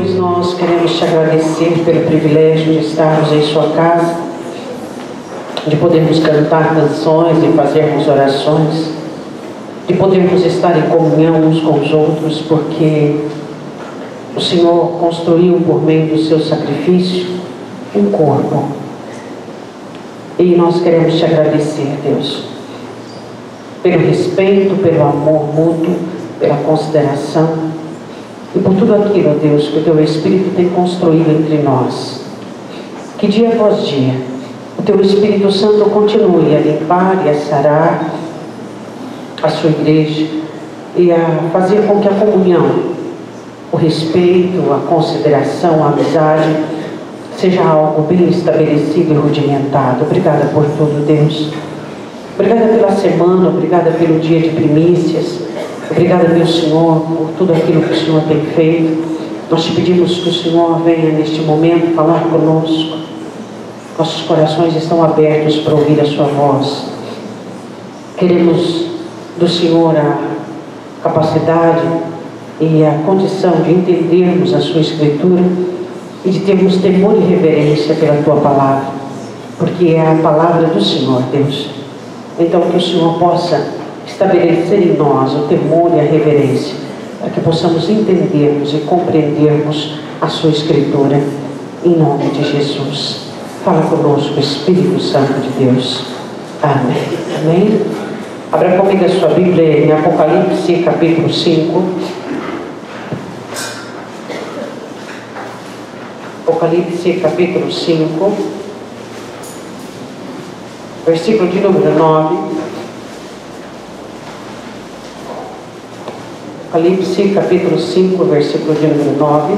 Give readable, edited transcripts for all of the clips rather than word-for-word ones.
Deus, nós queremos te agradecer pelo privilégio de estarmos em sua casa, de podermos cantar canções e fazermos orações, de podermos estar em comunhão uns com os outros, porque o Senhor construiu por meio do seu sacrifício um corpo. E nós queremos te agradecer, Deus, pelo respeito, pelo amor mútuo, pela consideração e por tudo aquilo, Deus, que o teu Espírito tem construído entre nós. Que dia após dia o teu Espírito Santo continue a limpar e a sarar a sua igreja e a fazer com que a comunhão, o respeito, a consideração, a amizade seja algo bem estabelecido e rudimentado. Obrigada por tudo, Deus. Obrigada pela semana, obrigada pelo dia de primícias. Obrigada, meu Senhor, por tudo aquilo que o Senhor tem feito. Nós te pedimos que o Senhor venha neste momento falar conosco. Nossos corações estão abertos para ouvir a sua voz. Queremos do Senhor a capacidade e a condição de entendermos a sua Escritura e de termos temor e reverência pela tua palavra, porque é a palavra do Senhor, Deus. Então que o Senhor possa estabelecer em nós o temor e a reverência, para que possamos entendermos e compreendermos a sua Escritura, em nome de Jesus. Fala conosco, Espírito Santo de Deus. Amém. Amém. Abra comigo a sua Bíblia em Apocalipse, capítulo 5. Apocalipse, capítulo 5, versículo de número 9. Apocalipse, capítulo 5, versículo de número 9.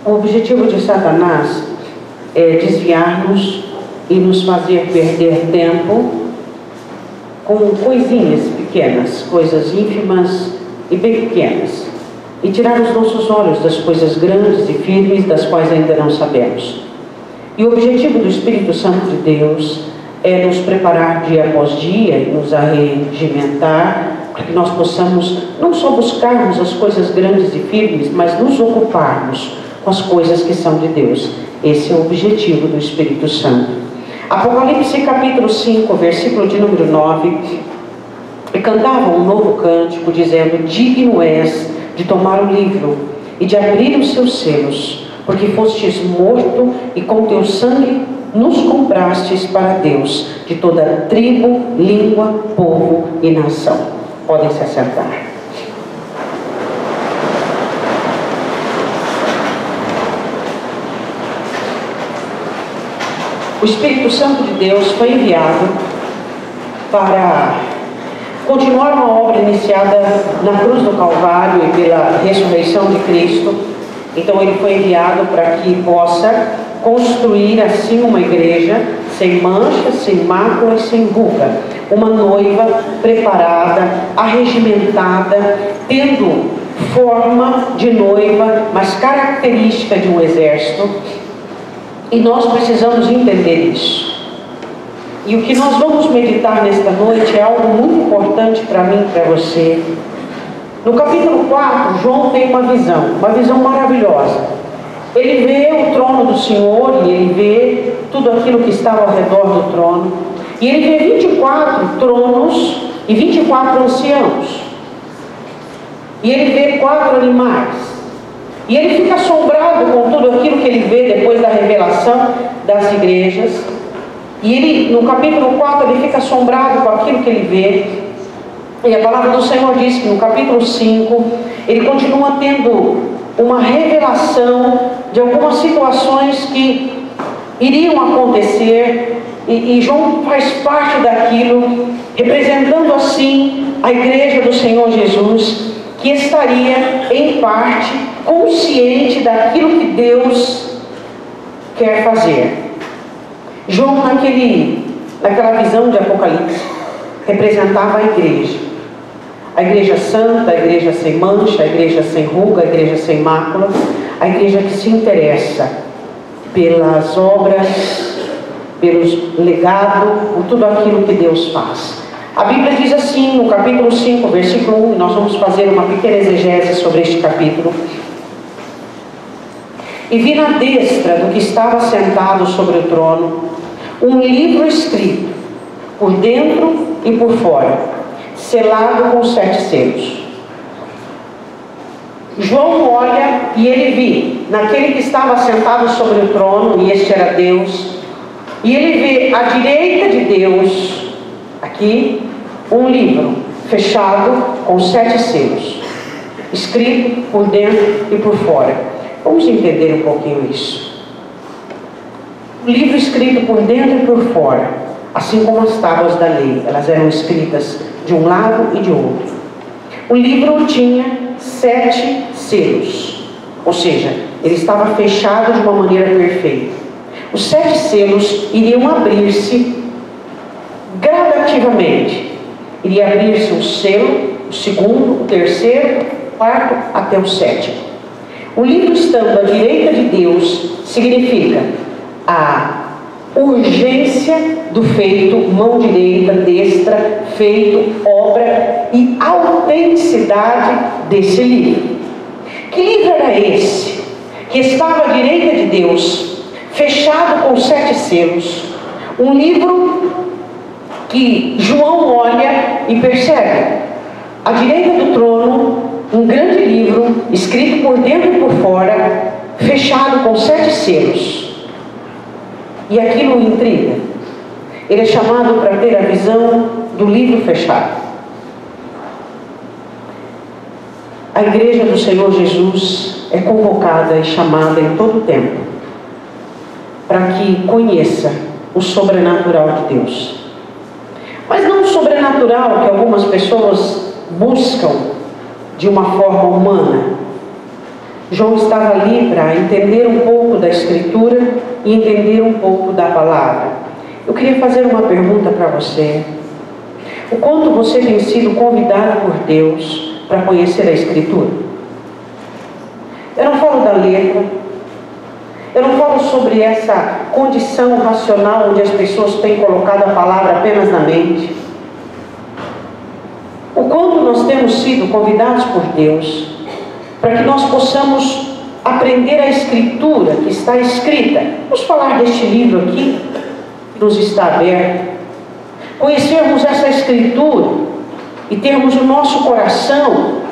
O objetivo de Satanás é desviar-nos e nos fazer perder tempo com coisinhas pequenas, coisas ínfimas e bem pequenas, e tirar os nossos olhos das coisas grandes e firmes, das quais ainda não sabemos. E o objetivo do Espírito Santo de Deus é nos preparar dia após dia e nos arregimentar para que nós possamos não só buscarmos as coisas grandes e firmes, mas nos ocuparmos com as coisas que são de Deus. Esse é o objetivo do Espírito Santo. Apocalipse capítulo 5, versículo de número 9. E cantavam um novo cântico, dizendo: digno és de tomar o livro e de abrir os seus selos, porque fostes morto e com teu sangue nos comprastes para Deus, de toda tribo, língua, povo e nação. Podem se assentar. O Espírito Santo de Deus foi enviado para continuar uma obra iniciada na cruz do Calvário e pela ressurreição de Cristo. Então ele foi enviado para que possa construir assim uma igreja sem mancha, sem mácula e sem ruga, uma noiva preparada, arregimentada, tendo forma de noiva, mas característica de um exército. E nós precisamos entender isso. E o que nós vamos meditar nesta noite é algo muito importante para mim e para você. No capítulo 4, João tem uma visão maravilhosa. Ele vê o trono do Senhor e ele vê tudo aquilo que estava ao redor do trono. E ele vê 24 tronos e 24 anciãos. E ele vê 4 animais. E ele fica assombrado com tudo aquilo que ele vê depois da revelação das igrejas. E ele, no capítulo 4, ele fica assombrado com aquilo que ele vê. E a palavra do Senhor diz que no capítulo 5, ele continua tendo uma revelação de algumas situações que iriam acontecer. E João faz parte daquilo, representando assim a igreja do Senhor Jesus, que estaria em parte consciente daquilo que Deus quer fazer. João, naquela visão de Apocalipse, representava a igreja santa, a igreja sem mancha, a igreja sem ruga, a igreja sem mácula, a igreja que se interessa pelas obras, pelos legados, por tudo aquilo que Deus faz. A Bíblia diz assim, no capítulo 5, versículo 1, nós vamos fazer uma pequena exegese sobre este capítulo. E vi na destra do que estava sentado sobre o trono um livro escrito, por dentro e por fora, selado com 7 selos. João olha e ele vê naquele que estava sentado sobre o trono, e este era Deus, e ele vê à direita de Deus, aqui, um livro fechado com 7 selos, escrito por dentro e por fora. Vamos entender um pouquinho isso. O livro escrito por dentro e por fora, assim como as tábuas da lei, elas eram escritas de um lado e de outro. O livro tinha 7 selos, ou seja, ele estava fechado de uma maneira perfeita. Os 7 selos iriam abrir-se gradativamente. Iria abrir-se um selo, o segundo, o terceiro, o quarto, até o 7º. O livro estando à direita de Deus significa a urgência do feito, mão direita, destra, feito, obra e autenticidade desse livro. Que livro era esse? Que estava à direita de Deus, fechado com 7 selos. Um livro que João olha e percebe. À direita do trono, um grande livro, escrito por dentro e por fora, fechado com 7 selos. E aquilo o intriga. Ele é chamado para ter a visão do livro fechado. A igreja do Senhor Jesus é convocada e chamada em todo o tempo para que conheça o sobrenatural de Deus. Mas não o sobrenatural que algumas pessoas buscam de uma forma humana. João estava ali para entender um pouco da Escritura e entender um pouco da palavra. Eu queria fazer uma pergunta para você. O quanto você tem sido convidado por Deus para conhecer a Escritura? Eu não falo da letra. Eu não falo sobre essa condição racional onde as pessoas têm colocado a palavra apenas na mente. O quanto nós temos sido convidados por Deus para que nós possamos aprender a Escritura que está escrita. Vamos falar deste livro aqui, que nos está aberto. Conhecermos essa Escritura e termos o nosso coração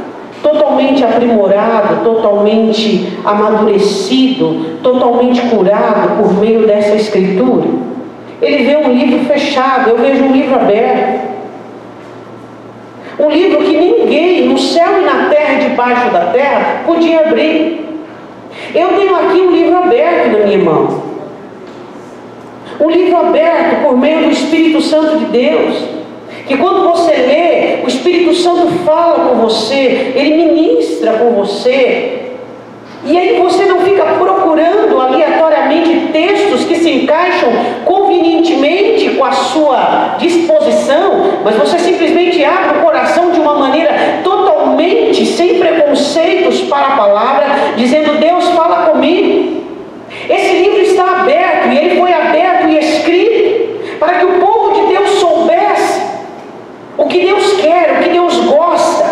totalmente aprimorado, totalmente amadurecido, totalmente curado por meio dessa Escritura. Ele vê um livro fechado, eu vejo um livro aberto. Um livro que ninguém no céu e na terra e debaixo da terra podia abrir. Eu tenho aqui um livro aberto na minha mão. Um livro aberto por meio do Espírito Santo de Deus. Que quando você lê, o Espírito Santo fala com você, ele ministra com você. E aí você não fica procurando aleatoriamente textos que se encaixam convenientemente com a sua disposição, mas você simplesmente abre o coração de uma maneira totalmente sem preconceitos para a palavra, dizendo: Deus, fala comigo. Esse livro está aberto, e ele foi aberto e escrito para que o povo de Deus soubesse o que Deus quer, o que Deus gosta,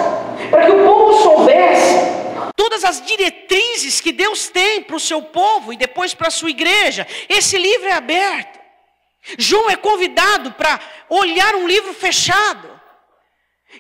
para que o povo soubesse todas as diretrizes que Deus tem para o seu povo e depois para a sua igreja. Esse livro é aberto. João é convidado para olhar um livro fechado.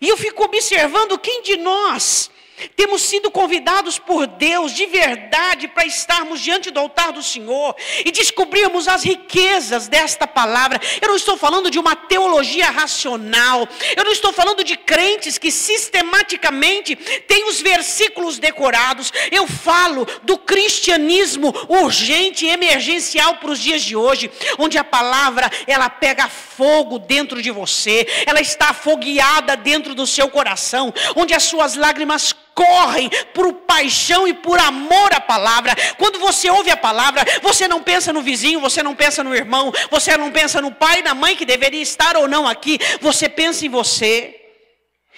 E eu fico observando quem de nós temos sido convidados por Deus de verdade para estarmos diante do altar do Senhor e descobrirmos as riquezas desta palavra. Eu não estou falando de uma teologia racional. Eu não estou falando de crentes que sistematicamente têm os versículos decorados. Eu falo do cristianismo urgente e emergencial para os dias de hoje, onde a palavra, ela pega fogo dentro de você, ela está afogueada dentro do seu coração, onde as suas lágrimas correm por paixão e por amor à palavra. Quando você ouve a palavra, você não pensa no vizinho, você não pensa no irmão, você não pensa no pai e na mãe que deveria estar ou não aqui, você pensa em você.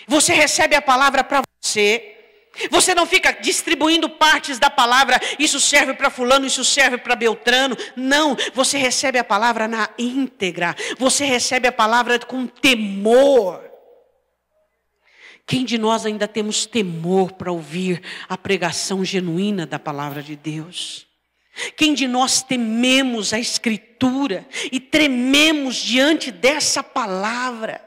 Você recebe a palavra para você. Você não fica distribuindo partes da palavra, isso serve para fulano, isso serve para Beltrano. Não, você recebe a palavra na íntegra. Você recebe a palavra com temor. Quem de nós ainda temos temor para ouvir a pregação genuína da palavra de Deus? Quem de nós tememos a Escritura e trememos diante dessa palavra?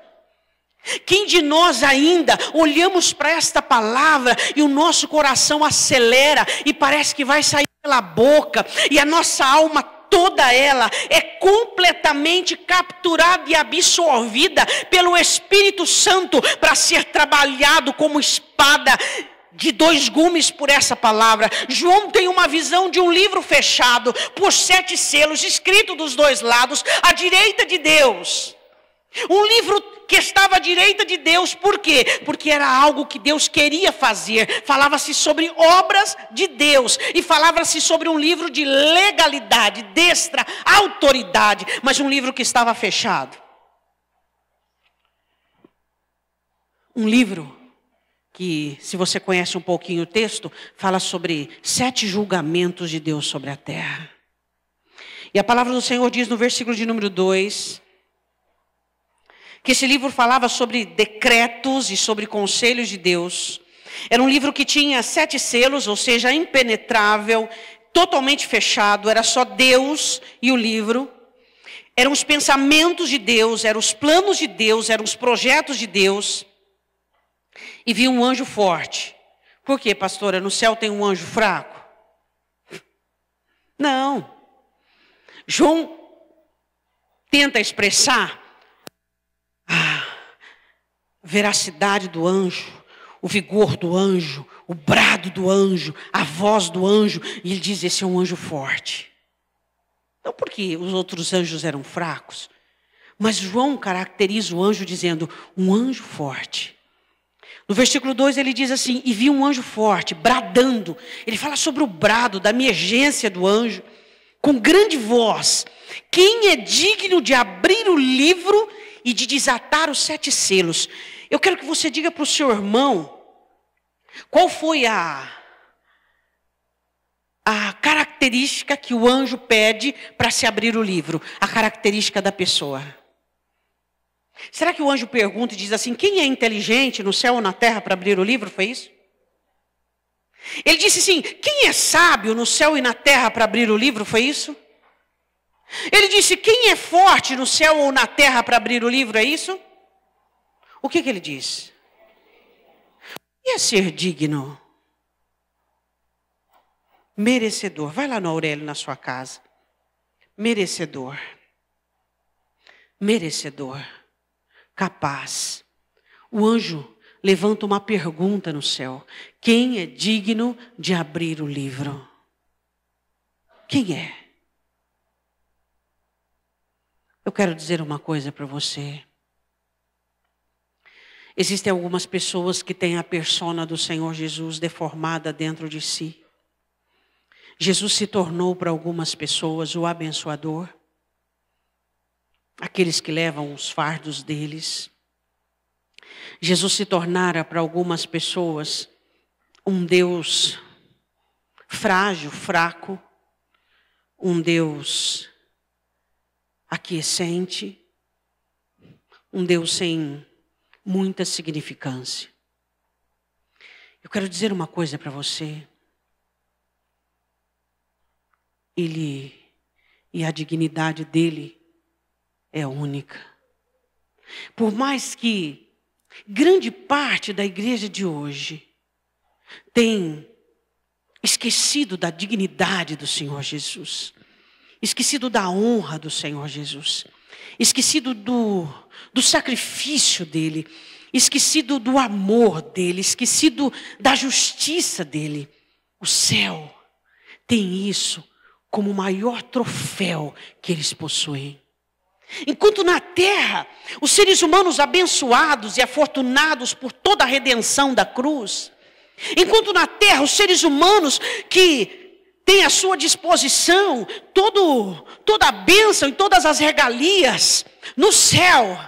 Quem de nós ainda olhamos para esta palavra e o nosso coração acelera e parece que vai sair pela boca e a nossa alma toda ela é completamente capturada e absorvida pelo Espírito Santo para ser trabalhado como espada de 2 gumes por essa palavra? João tem uma visão de um livro fechado por 7 selos, escrito dos 2 lados, à direita de Deus. Um livro que estava à direita de Deus, por quê? Porque era algo que Deus queria fazer. Falava-se sobre obras de Deus e falava-se sobre um livro de legalidade, destra, autoridade, mas um livro que estava fechado. Um livro que, se você conhece um pouquinho o texto, fala sobre 7 julgamentos de Deus sobre a terra. E a palavra do Senhor diz no versículo de número 2, que esse livro falava sobre decretos e sobre conselhos de Deus. Era um livro que tinha 7 selos, ou seja, impenetrável, totalmente fechado, era só Deus e o livro. Eram os pensamentos de Deus, eram os planos de Deus, eram os projetos de Deus. E vi um anjo forte. Por quê, pastora? No céu tem um anjo fraco? Não. João tenta expressar a veracidade do anjo, o vigor do anjo, o brado do anjo, a voz do anjo. E ele diz, esse é um anjo forte. Não porque os outros anjos eram fracos, mas João caracteriza o anjo dizendo, um anjo forte. No versículo 2 ele diz assim, e vi um anjo forte, bradando. Ele fala sobre o brado, da emergência do anjo, com grande voz. Quem é digno de abrir o livro e de desatar os 7 selos? Eu quero que você diga para o seu irmão, qual foi a característica que o anjo pede para se abrir o livro? A característica da pessoa. Será que o anjo pergunta e diz assim, quem é inteligente no céu ou na terra para abrir o livro? Foi isso? Ele disse assim, quem é sábio no céu e na terra para abrir o livro? Foi isso? Ele disse, quem é forte no céu ou na terra para abrir o livro? É isso? O que ele diz? O que é ser digno? Merecedor. Vai lá no Aurélio, na sua casa. Merecedor. Merecedor. Capaz. O anjo levanta uma pergunta no céu. Quem é digno de abrir o livro? Quem é? Eu quero dizer uma coisa para você. Existem algumas pessoas que têm a persona do Senhor Jesus deformada dentro de si. Jesus se tornou para algumas pessoas o abençoador. Aqueles que levam os fardos deles. Jesus se tornara para algumas pessoas um Deus frágil, fraco. Um Deus aquiescente. Um Deus sem muita significância. Eu quero dizer uma coisa para você. Ele e a dignidade dele é única. Por mais que grande parte da igreja de hoje tem esquecido da dignidade do Senhor Jesus, esquecido da honra do Senhor Jesus, esquecido do sacrifício dele, esquecido do amor dele, esquecido da justiça dele. O céu tem isso como o maior troféu que eles possuem. Enquanto na terra, os seres humanos abençoados e afortunados por toda a redenção da cruz, enquanto na terra, os seres humanos que têm à sua disposição toda a bênção e todas as regalias, no céu,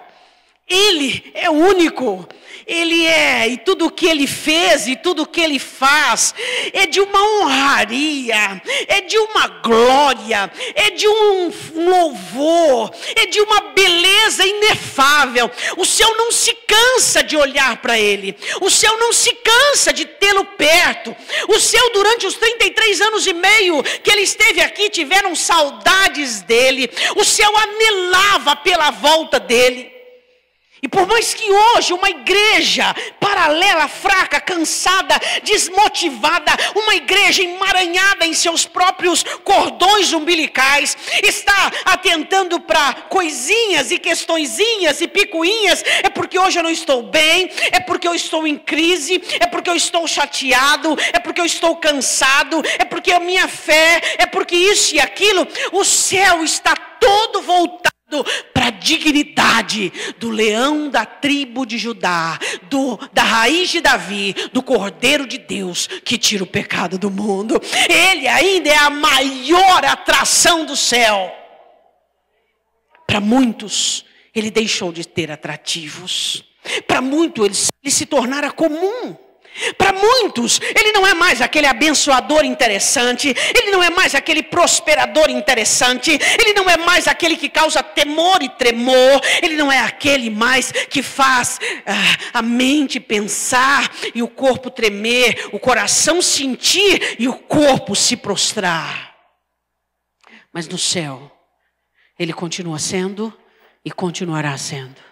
Ele é único. Ele é, e tudo o que Ele fez, e tudo o que Ele faz, é de uma honraria, é de uma glória, é de um louvor, é de uma beleza inefável. O céu não se cansa de olhar para Ele, o céu não se cansa de tê-lo perto. O céu, durante os 33 anos e meio que Ele esteve aqui, tiveram saudades dEle. O céu anelava pela volta dEle. E por mais que hoje uma igreja paralela, fraca, cansada, desmotivada, uma igreja emaranhada em seus próprios cordões umbilicais, está atentando para coisinhas e questõezinhas e picuinhas, é porque hoje eu não estou bem, é porque eu estou em crise, é porque eu estou chateado, é porque eu estou cansado, é porque a minha fé, é porque isso e aquilo. O céu está todo voltado para a dignidade do leão da tribo de Judá, da raiz de Davi, do Cordeiro de Deus que tira o pecado do mundo. Ele ainda é a maior atração do céu. Para muitos, ele deixou de ter atrativos. Para muitos, ele se tornara comum. Para muitos, ele não é mais aquele abençoador interessante, ele não é mais aquele prosperador interessante, ele não é mais aquele que causa temor e tremor, ele não é aquele mais que faz a mente pensar e o corpo tremer, o coração sentir e o corpo se prostrar. Mas no céu, ele continua sendo e continuará sendo.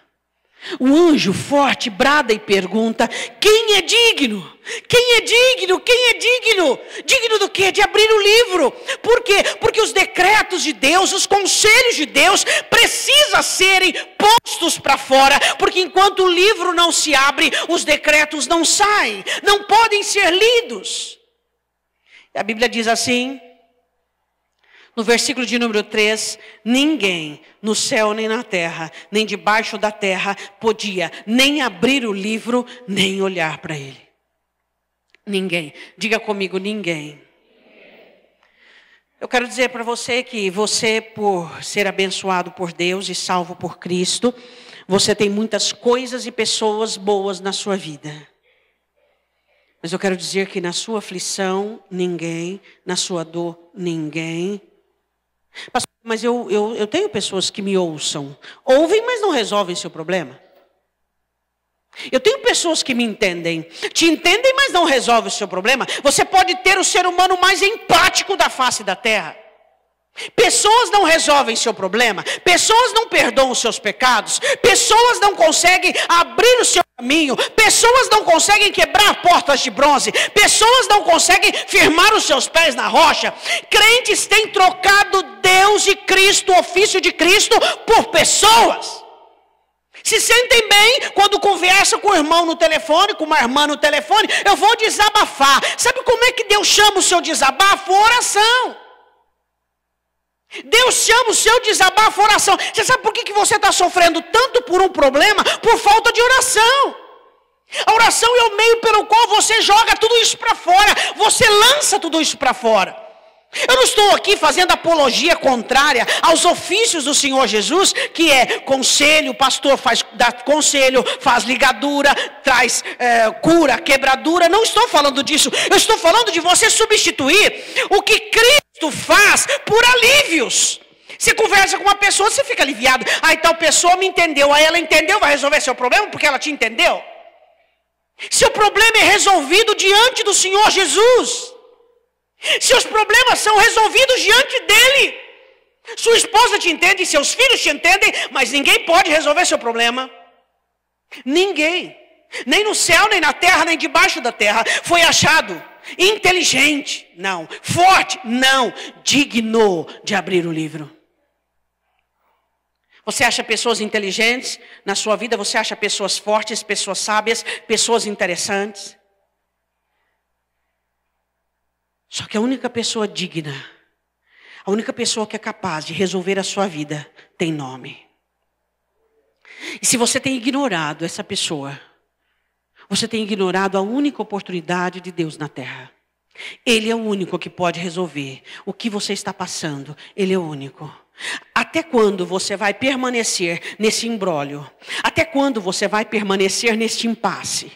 O anjo forte brada e pergunta: quem é digno? Quem é digno? Quem é digno? Digno do quê? De abrir o livro. Por quê? Porque os decretos de Deus, os conselhos de Deus precisam serem postos para fora. Porque enquanto o livro não se abre, os decretos não saem, não podem ser lidos. A Bíblia diz assim, no versículo de número 3, ninguém no céu nem na terra, nem debaixo da terra, podia nem abrir o livro, nem olhar para ele. Ninguém. Diga comigo, ninguém. Eu quero dizer para você que você, por ser abençoado por Deus e salvo por Cristo, você tem muitas coisas e pessoas boas na sua vida. Mas eu quero dizer que na sua aflição, ninguém, na sua dor, ninguém. Pastor, mas eu tenho pessoas que me ouçam. Ouvem, mas não resolvem seu problema. Eu tenho pessoas que me entendem. Te entendem, mas não resolvem o seu problema. Você pode ter o ser humano mais empático da face da terra. Pessoas não resolvem seu problema, pessoas não perdoam os seus pecados, pessoas não conseguem abrir o seu caminho, pessoas não conseguem quebrar portas de bronze, pessoas não conseguem firmar os seus pés na rocha. Crentes têm trocado Deus e Cristo, o ofício de Cristo, por pessoas. Se sentem bem quando conversam com o irmão no telefone, com uma irmã no telefone. Eu vou desabafar. Sabe como é que Deus chama o seu desabafo? Oração. Deus chama o seu desabafo oração. Você sabe por que você está sofrendo tanto por um problema? Por falta de oração. A oração é o meio pelo qual você joga tudo isso para fora. Você lança tudo isso para fora. Eu não estou aqui fazendo apologia contrária aos ofícios do Senhor Jesus, que é conselho, o pastor dá conselho, faz ligadura, traz cura, quebradura. Não estou falando disso. Eu estou falando de você substituir o que Cristo faz por alívios. Você conversa com uma pessoa, você fica aliviado. Aí tal pessoa me entendeu, aí ela entendeu, vai resolver seu problema porque ela te entendeu. Seu problema é resolvido diante do Senhor Jesus. Seus problemas são resolvidos diante dele. Sua esposa te entende, seus filhos te entendem, mas ninguém pode resolver seu problema. Ninguém. Nem no céu, nem na terra, nem debaixo da terra foi achado inteligente, não. Forte, não. Digno de abrir o livro. Você acha pessoas inteligentes na sua vida? Você acha pessoas fortes, pessoas sábias, pessoas interessantes? Só que a única pessoa digna, a única pessoa que é capaz de resolver a sua vida, tem nome. E se você tem ignorado essa pessoa, você tem ignorado a única oportunidade de Deus na terra. Ele é o único que pode resolver o que você está passando. Ele é o único. Até quando você vai permanecer nesse imbróglio? Até quando você vai permanecer neste impasse?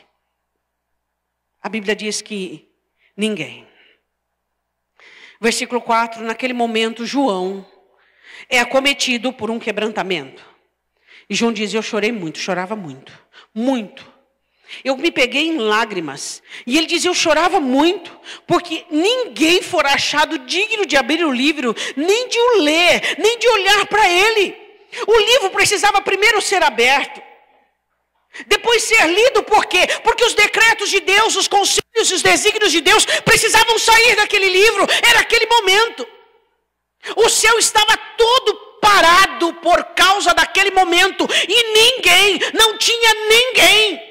A Bíblia diz que ninguém. Versículo 4, naquele momento João é acometido por um quebrantamento. E João diz, eu chorei muito, chorava muito, muito. Eu me peguei em lágrimas. E ele diz, eu chorava muito, porque ninguém fora achado digno de abrir o livro, nem de o ler, nem de olhar para ele. O livro precisava primeiro ser aberto, depois ser lido. Por quê? Porque os decretos de Deus, os conselhos e os desígnios de Deus precisavam sair daquele livro. Era aquele momento. O céu estava todo parado por causa daquele momento. E ninguém, não tinha ninguém.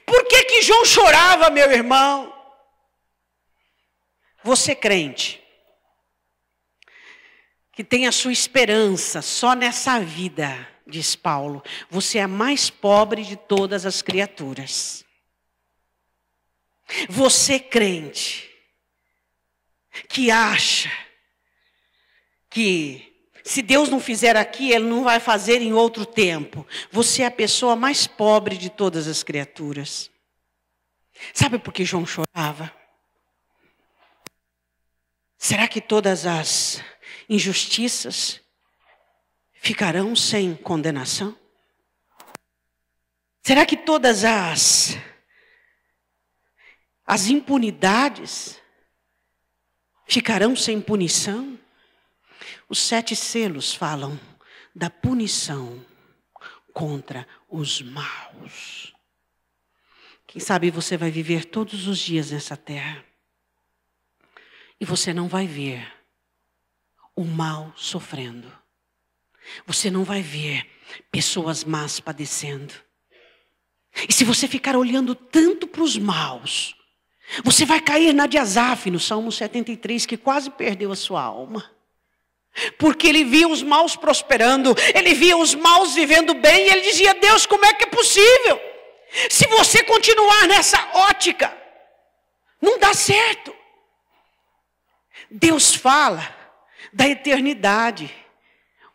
Por que João chorava, meu irmão? Você crente, que tem a sua esperança só nessa vida, diz Paulo, você é a mais pobre de todas as criaturas. Você crente, que acha que se Deus não fizer aqui, Ele não vai fazer em outro tempo. Você é a pessoa mais pobre de todas as criaturas. Sabe por que João chorava? Será que todas as injustiças ficarão sem condenação? Será que todas as impunidades ficarão sem punição? Os 7 selos falam da punição contra os maus. Quem sabe você vai viver todos os dias nessa terra e você não vai ver o mal sofrendo. Você não vai ver pessoas más padecendo. E se você ficar olhando tanto para os maus, você vai cair na de Asaf, no Salmo 73, que quase perdeu a sua alma. Porque ele via os maus prosperando, ele via os maus vivendo bem, e ele dizia, Deus, como é que é possível? Se você continuar nessa ótica, não dá certo. Deus fala da eternidade,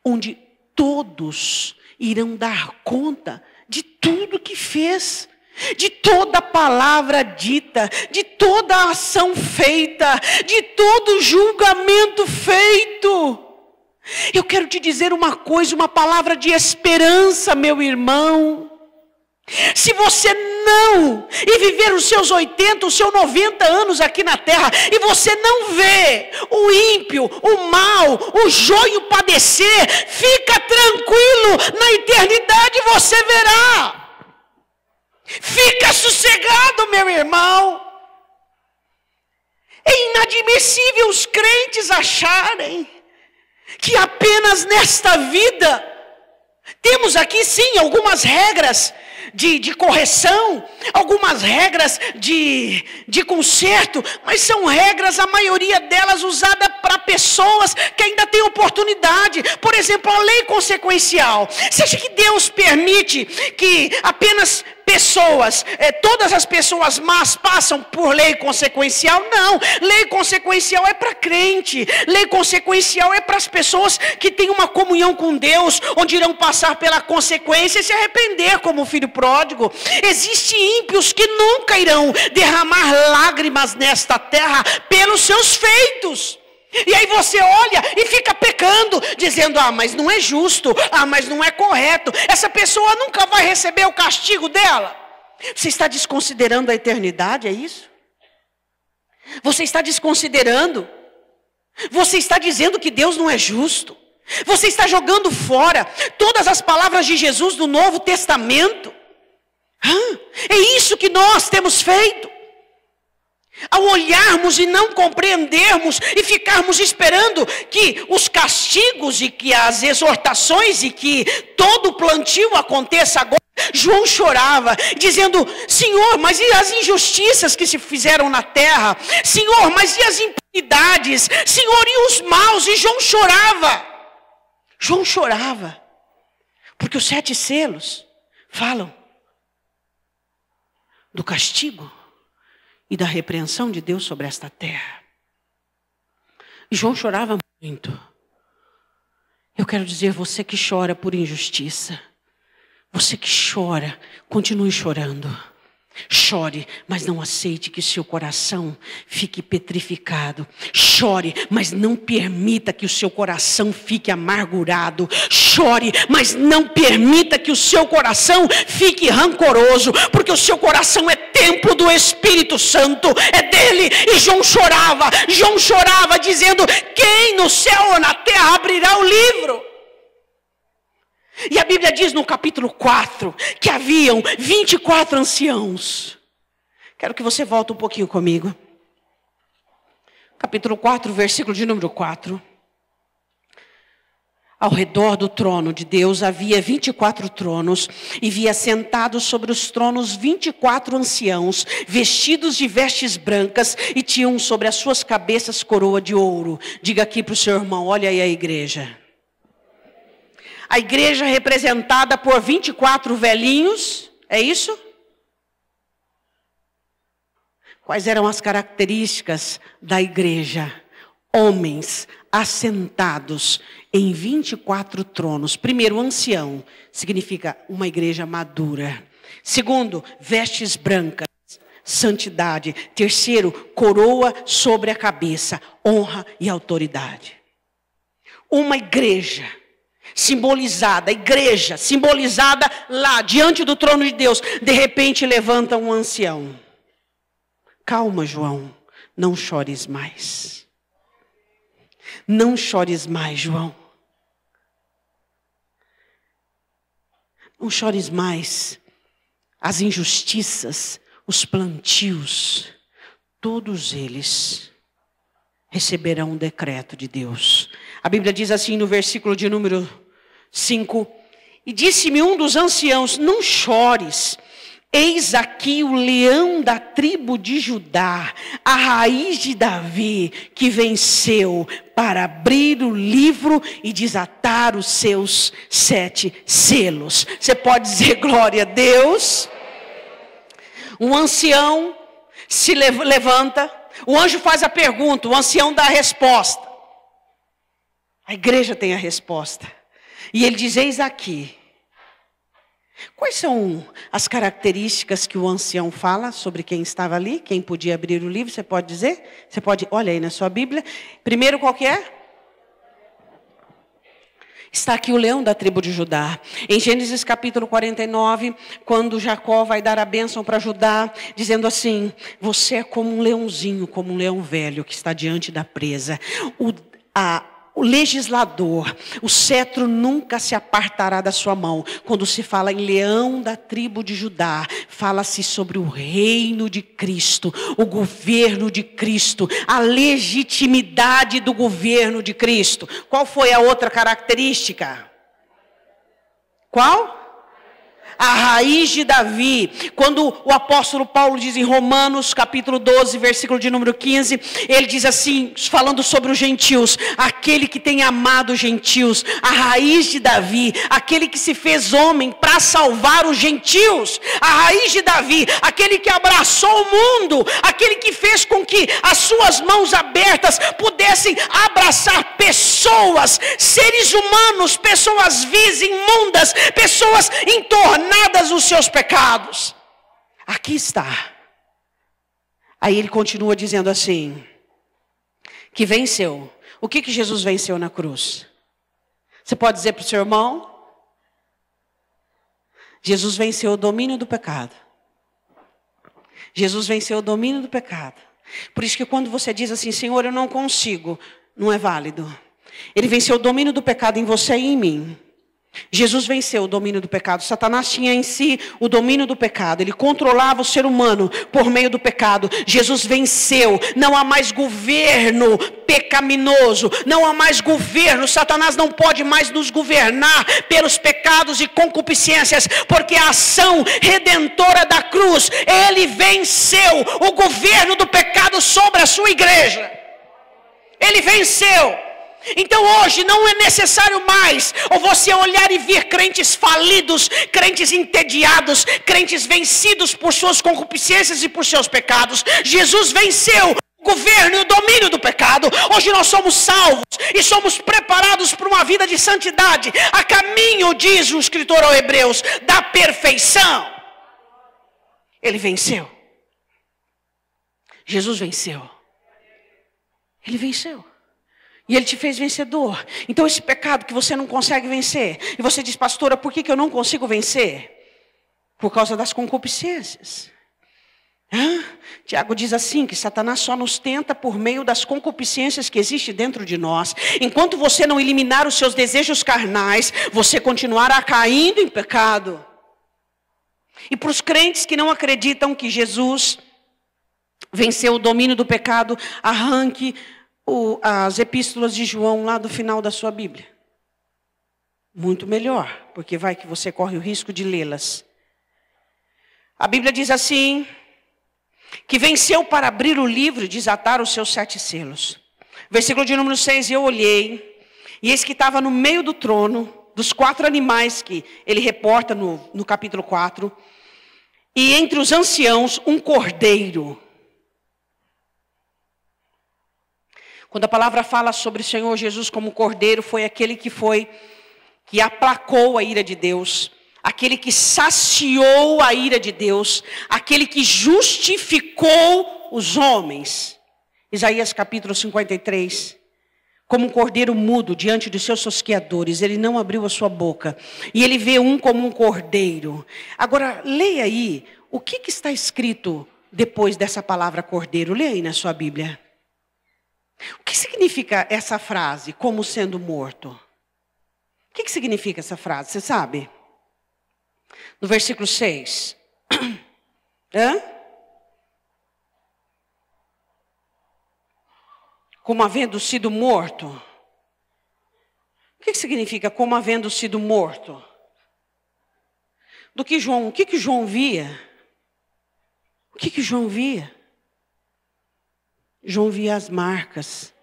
onde todos irão dar conta de tudo que fez, de toda a palavra dita, de toda a ação feita, de todo julgamento feito. Eu quero te dizer uma coisa, uma palavra de esperança, meu irmão. Se você não viver os seus 80, os seus 90 anos aqui na terra, e você não vê o ímpio, o mal, o joio padecer, fica tranquilo, na eternidade você verá. Fica sossegado, meu irmão. É inadmissível os crentes acharem que apenas nesta vida, temos aqui sim algumas regras de correção, algumas regras de conserto, mas são regras, a maioria delas usada para pessoas que ainda têm oportunidade. Por exemplo, a lei consequencial. Você acha que Deus permite que apenas pessoas, todas as pessoas más passam por lei consequencial? Não, lei consequencial é para crente, lei consequencial é para as pessoas que têm uma comunhão com Deus, onde irão passar pela consequência e se arrepender como o filho pródigo. Existem ímpios que nunca irão derramar lágrimas nesta terra pelos seus feitos. E aí você olha e fica pecando, dizendo, mas não é justo, mas não é correto, essa pessoa nunca vai receber o castigo dela. Você está desconsiderando a eternidade, é isso? Você está desconsiderando? Você está dizendo que Deus não é justo? Você está jogando fora todas as palavras de Jesus do Novo Testamento? É isso que nós temos feito. Ao olharmos e não compreendermos e ficarmos esperando que os castigos e que as exortações e que todo o plantio aconteça agora, João chorava, dizendo, Senhor, mas e as injustiças que se fizeram na terra? Senhor, mas e as impunidades? Senhor, e os maus? E João chorava, porque os 7 selos falam do castigo e da repreensão de Deus sobre esta terra. E João chorava muito. Eu quero dizer, você que chora por injustiça, você que chora, continue chorando. Chore, mas não aceite que seu coração fique petrificado. Chore, mas não permita que o seu coração fique amargurado. Chore, mas não permita que o seu coração fique rancoroso, porque o seu coração é templo do Espírito Santo, é dele. E João chorava dizendo: quem no céu ou na terra abrirá o livro? E a Bíblia diz no capítulo 4 que haviam 24 anciãos. Quero que você volte um pouquinho comigo. Capítulo 4, versículo de número 4. Ao redor do trono de Deus havia 24 tronos, e via sentados sobre os tronos 24 anciãos, vestidos de vestes brancas, e tinham sobre as suas cabeças coroa de ouro. Diga aqui para o seu irmão: olha aí a igreja. A igreja representada por 24 velhinhos, é isso? Quais eram as características da igreja? Homens assentados em 24 tronos. Primeiro, ancião, significa uma igreja madura. Segundo, vestes brancas, santidade. Terceiro, coroa sobre a cabeça, honra e autoridade. Uma igreja simbolizada, a igreja simbolizada lá, diante do trono de Deus. De repente levanta um ancião. Calma, João, não chores mais. Não chores mais, João. Não chores mais. As injustiças, os plantios, todos eles receberão um decreto de Deus. A Bíblia diz assim no versículo de número 5: e disse-me um dos anciãos: não chores, eis aqui o leão da tribo de Judá, a raiz de Davi, que venceu para abrir o livro e desatar os seus 7 selos. Você pode dizer glória a Deus? Um ancião se levanta, o anjo faz a pergunta, o ancião dá a resposta. A igreja tem a resposta. E ele diz: eis aqui. Quais são as características que o ancião fala sobre quem estava ali? Quem podia abrir o livro, você pode dizer? Você pode, olha aí na sua Bíblia. Primeiro, qual que é? Está aqui o leão da tribo de Judá. Em Gênesis capítulo 49, quando Jacó vai dar a bênção para Judá, dizendo assim: você é como um leãozinho, como um leão velho que está diante da presa. O legislador, o cetro nunca se apartará da sua mão. Quando se fala em leão da tribo de Judá, fala-se sobre o reino de Cristo, o governo de Cristo, a legitimidade do governo de Cristo. Qual foi a outra característica? Qual? A raiz de Davi. Quando o apóstolo Paulo diz em Romanos capítulo 12, versículo de número 15, ele diz assim, falando sobre os gentios: aquele que tem amado os gentios, a raiz de Davi, aquele que se fez homem para salvar os gentios, a raiz de Davi, aquele que abraçou o mundo, aquele que fez com que as suas mãos abertas pudessem abraçar pessoas, seres humanos, pessoas vis, imundas, pessoas entornadas os seus pecados. Aqui está. Aí ele continua dizendo assim, que venceu. O que Jesus venceu na cruz? Você pode dizer para o seu irmão? Jesus venceu o domínio do pecado. Jesus venceu o domínio do pecado. Por isso que quando você diz assim: Senhor, eu não consigo, não é válido. Ele venceu o domínio do pecado em você e em mim. Jesus venceu o domínio do pecado. Satanás tinha em si o domínio do pecado. Ele controlava o ser humano por meio do pecado. Jesus venceu. Não há mais governo pecaminoso. Não há mais governo. Satanás não pode mais nos governar pelos pecados e concupiscências, porque a ação redentora da cruz, ele venceu o governo do pecado sobre a sua igreja. Ele venceu. Então hoje não é necessário mais ou você olhar e ver crentes falidos, crentes entediados, crentes vencidos por suas concupiscências e por seus pecados. Jesus venceu o governo e o domínio do pecado. Hoje nós somos salvos e somos preparados para uma vida de santidade, a caminho, diz o escritor aos Hebreus, da perfeição. Ele venceu. Jesus venceu. Ele venceu. E Ele te fez vencedor. Então esse pecado que você não consegue vencer, e você diz, pastora, por que eu não consigo vencer? Por causa das concupiscências. Tiago diz assim, que Satanás só nos tenta por meio das concupiscências que existem dentro de nós. Enquanto você não eliminar os seus desejos carnais, você continuará caindo em pecado. E para os crentes que não acreditam que Jesus venceu o domínio do pecado, arranque as epístolas de João lá do final da sua Bíblia. Muito melhor, porque vai que você corre o risco de lê-las. A Bíblia diz assim, que venceu para abrir o livro e desatar os seus 7 selos. Versículo de número 6, eu olhei, e eis que estava no meio do trono, dos 4 animais que ele reporta no capítulo 4, e entre os anciãos um cordeiro. Quando a palavra fala sobre o Senhor Jesus como cordeiro, foi aquele que aplacou a ira de Deus, aquele que saciou a ira de Deus, aquele que justificou os homens. Isaías capítulo 53. Como um cordeiro mudo diante dos seus tosqueadores, ele não abriu a sua boca. E ele vê um como um cordeiro. Agora, leia aí, o que está escrito depois dessa palavra cordeiro? Leia aí na sua Bíblia. O que significa essa frase, como sendo morto? O que significa essa frase, você sabe? No versículo 6. Como havendo sido morto. O que significa como havendo sido morto? O que João via? O que João via? João via as marcas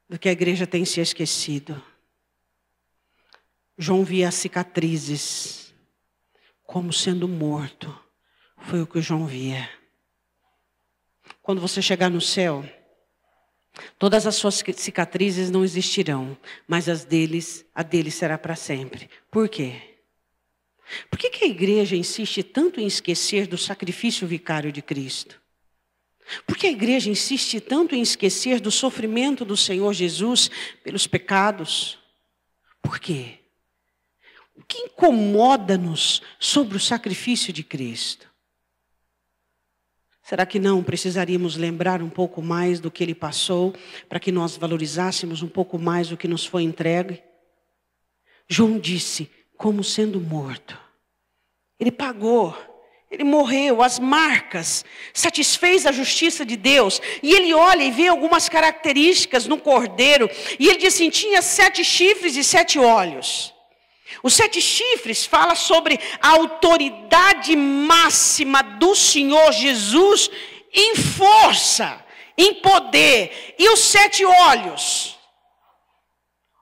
do que a igreja tem se esquecido. João via as cicatrizes como sendo morto. Foi o que João via. Quando você chegar no céu, todas as suas cicatrizes não existirão, mas a deles será para sempre. Por quê? Por que a igreja insiste tanto em esquecer do sacrifício vicário de Cristo? Por que a igreja insiste tanto em esquecer do sofrimento do Senhor Jesus pelos pecados? Por quê? O que incomoda-nos sobre o sacrifício de Cristo? Será que não precisaríamos lembrar um pouco mais do que Ele passou, para que nós valorizássemos um pouco mais o que nos foi entregue? João disse, como sendo morto. Ele pagou, ele morreu, as marcas, satisfez a justiça de Deus. E ele olha e vê algumas características no cordeiro. E ele diz assim, tinha 7 chifres e 7 olhos. Os 7 chifres fala sobre a autoridade máxima do Senhor Jesus em força, em poder. E os 7 olhos,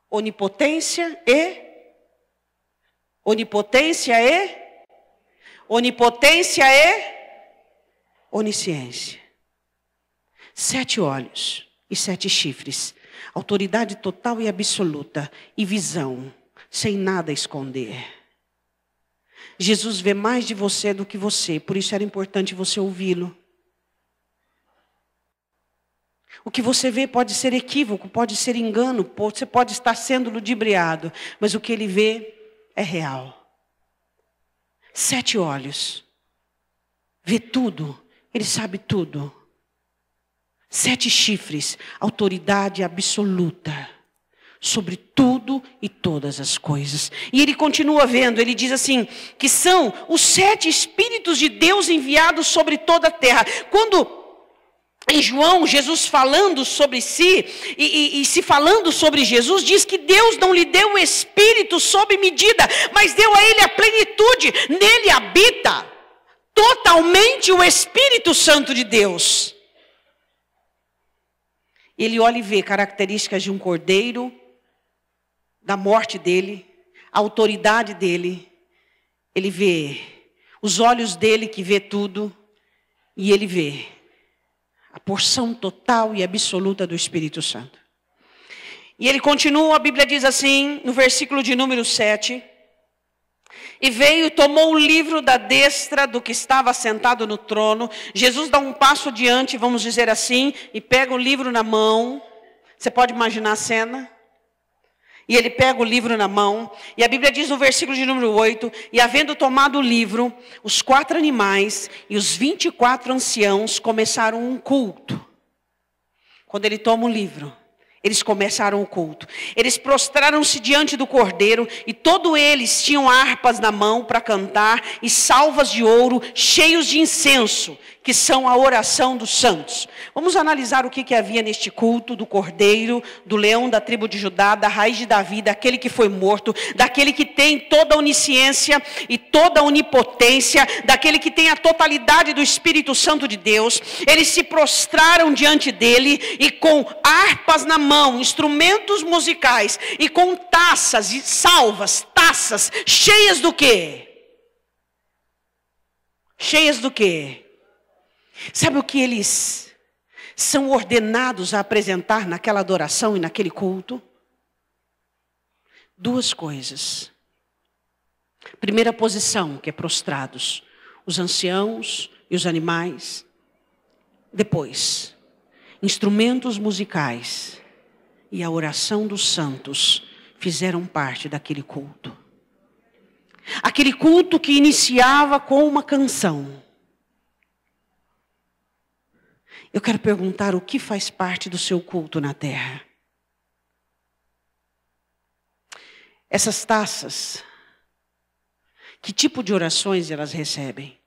onipotência e onisciência. 7 olhos e 7 chifres, autoridade total e absoluta, e visão, sem nada a esconder. Jesus vê mais de você do que você, por isso era importante você ouvi-lo. O que você vê pode ser equívoco, pode ser engano, você pode estar sendo ludibriado, mas o que ele vê é real. 7 olhos, vê tudo, ele sabe tudo. 7 chifres, autoridade absoluta sobre tudo e todas as coisas. E ele continua vendo, ele diz assim, que são os 7 Espíritos de Deus enviados sobre toda a terra. Quando em João, Jesus falando sobre si, e se falando sobre Jesus, diz que Deus não lhe deu o Espírito sob medida, mas deu a ele a plenitude. Nele habita totalmente o Espírito Santo de Deus. Ele olha e vê características de um cordeiro, da morte dele, a autoridade dele. Ele vê os olhos dele que vê tudo, e ele vê A porção total e absoluta do Espírito Santo. E ele continua, a Bíblia diz assim, no versículo de número 7. E veio e tomou o livro da destra do que estava sentado no trono. Jesus dá um passo adiante, vamos dizer assim, e pega o livro na mão. Você pode imaginar a cena? E ele pega o livro na mão, e a Bíblia diz no versículo de número 8, e havendo tomado o livro, os 4 animais e os 24 anciãos começaram um culto. Quando ele toma o livro, eles começaram o culto. Eles prostraram-se diante do Cordeiro, e todos eles tinham harpas na mão para cantar, e salvas de ouro cheios de incenso, que são a oração dos santos. Vamos analisar o que havia neste culto do Cordeiro, do leão da tribo de Judá, da raiz de Davi, daquele que foi morto, daquele que tem toda a onisciência e toda a onipotência, daquele que tem a totalidade do Espírito Santo de Deus. Eles se prostraram diante dele e com harpas na mão, instrumentos musicais e com taças e salvas, taças cheias do quê? Cheias do quê? Sabe o que eles são ordenados a apresentar naquela adoração e naquele culto? 2 coisas. Primeira posição, que é prostrados, os anciãos e os animais. Depois, instrumentos musicais e a oração dos santos fizeram parte daquele culto. Aquele culto que iniciava com uma canção. Eu quero perguntar o que faz parte do seu culto na terra. Essas taças, que tipo de orações elas recebem?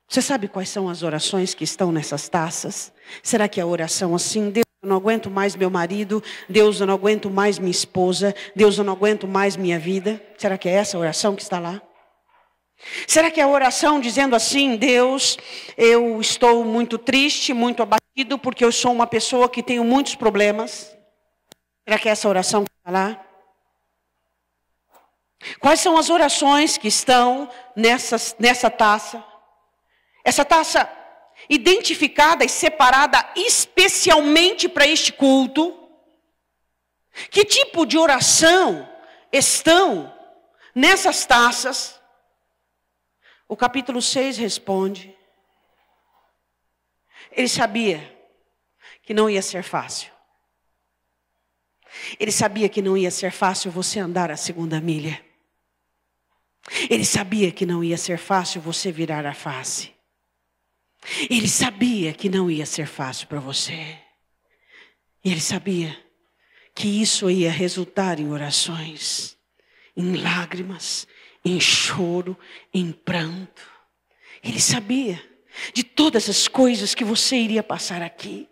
Você sabe quais são as orações que estão nessas taças? Será que a oração assim, Deus, eu não aguento mais meu marido, Deus, eu não aguento mais minha esposa, Deus, eu não aguento mais minha vida? Será que é essa a oração que está lá? Será que é a oração dizendo assim, Deus, eu estou muito triste, muito abatido, porque eu sou uma pessoa que tenho muitos problemas? Será que é essa oração que está lá? Quais são as orações que estão nessa taça? Essa taça identificada e separada especialmente para este culto. Que tipo de oração estão nessas taças? O capítulo 6 responde. Ele sabia que não ia ser fácil. Ele sabia que não ia ser fácil você andar a 2ª milha. Ele sabia que não ia ser fácil você virar a face. Ele sabia que não ia ser fácil para você. Ele sabia que isso ia resultar em orações, em lágrimas, em choro, em pranto. Ele sabia de todas as coisas que você iria passar aqui.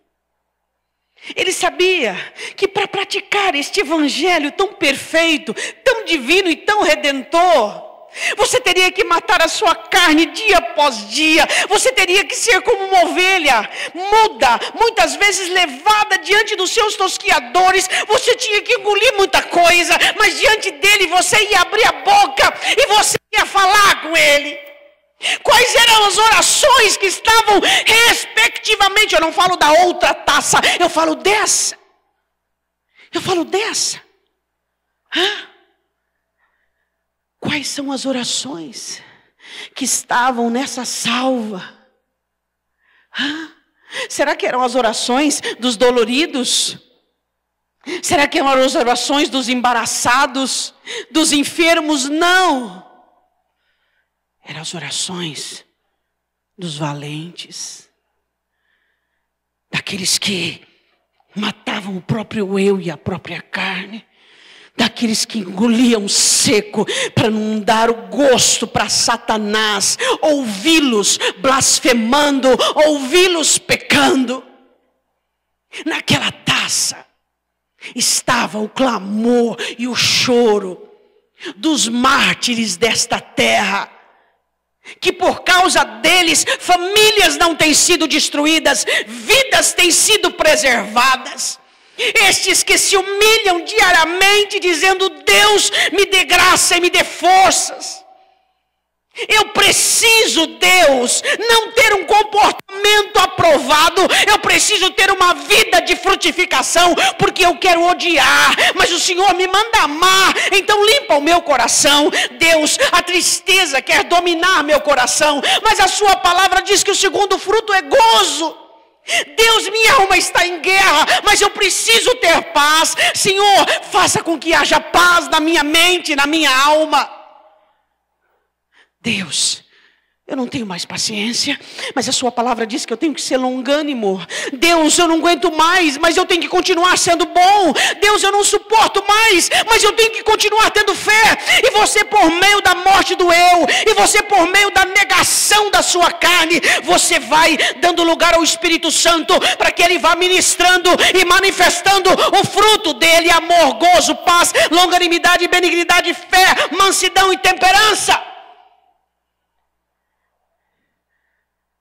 Ele sabia que para praticar este evangelho tão perfeito, tão divino e tão redentor, você teria que matar a sua carne dia após dia. Você teria que ser como uma ovelha muda, muitas vezes levada diante dos seus tosquiadores. Você tinha que engolir muita coisa, mas diante dele você ia abrir a boca e você ia falar com ele. Quais eram as orações que estavam respectivamente? Eu não falo da outra taça, eu falo dessa. Quais são as orações que estavam nessa salva? Será que eram as orações dos doloridos? Será que eram as orações dos embaraçados, dos enfermos? Não. Eram as orações dos valentes, daqueles que matavam o próprio eu e a própria carne, daqueles que engoliam seco para não dar o gosto para Satanás, ouvi-los blasfemando, ouvi-los pecando. Naquela taça estava o clamor e o choro dos mártires desta terra, que por causa deles famílias não têm sido destruídas, vidas têm sido preservadas. Estes que se humilham diariamente dizendo, Deus me dê graça e me dê forças. Eu preciso, Deus, não ter um comportamento aprovado. Eu preciso ter uma vida de frutificação, porque eu quero odiar, mas o Senhor me manda amar. Então limpa o meu coração. Deus, a tristeza quer dominar meu coração, mas a sua palavra diz que o segundo fruto é gozo. Deus, minha alma está em guerra, mas eu preciso ter paz. Senhor, faça com que haja paz na minha mente, na minha alma. Deus, eu não tenho mais paciência, mas a sua palavra diz que eu tenho que ser longânimo. Deus, eu não aguento mais, mas eu tenho que continuar sendo bom. Deus, eu não suporto mais, mas eu tenho que continuar tendo fé. E você, por meio da morte do eu, e você por meio da negação da sua carne, você vai dando lugar ao Espírito Santo, para que ele vá ministrando e manifestando o fruto dele: amor, gozo, paz, longanimidade, benignidade, fé, mansidão e temperança.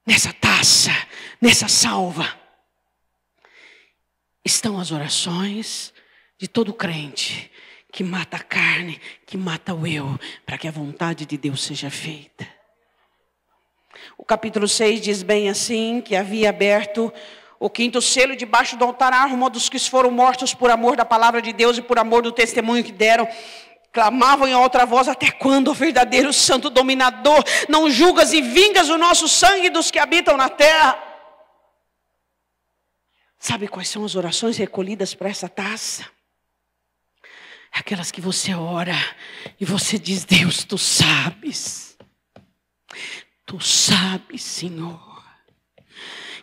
Nessa taça, nessa salva, estão as orações de todo crente que mata a carne, que mata o eu, para que a vontade de Deus seja feita. O capítulo 6 diz bem assim, que havia aberto o quinto selo, debaixo do altar a alma dos que foram mortos por amor da palavra de Deus e por amor do testemunho que deram. Clamavam em outra voz: até quando, ó verdadeiro santo dominador, não julgas e vingas o nosso sangue dos que habitam na terra? Sabe quais são as orações recolhidas para essa taça? Aquelas que você ora e você diz: Deus, tu sabes, Senhor.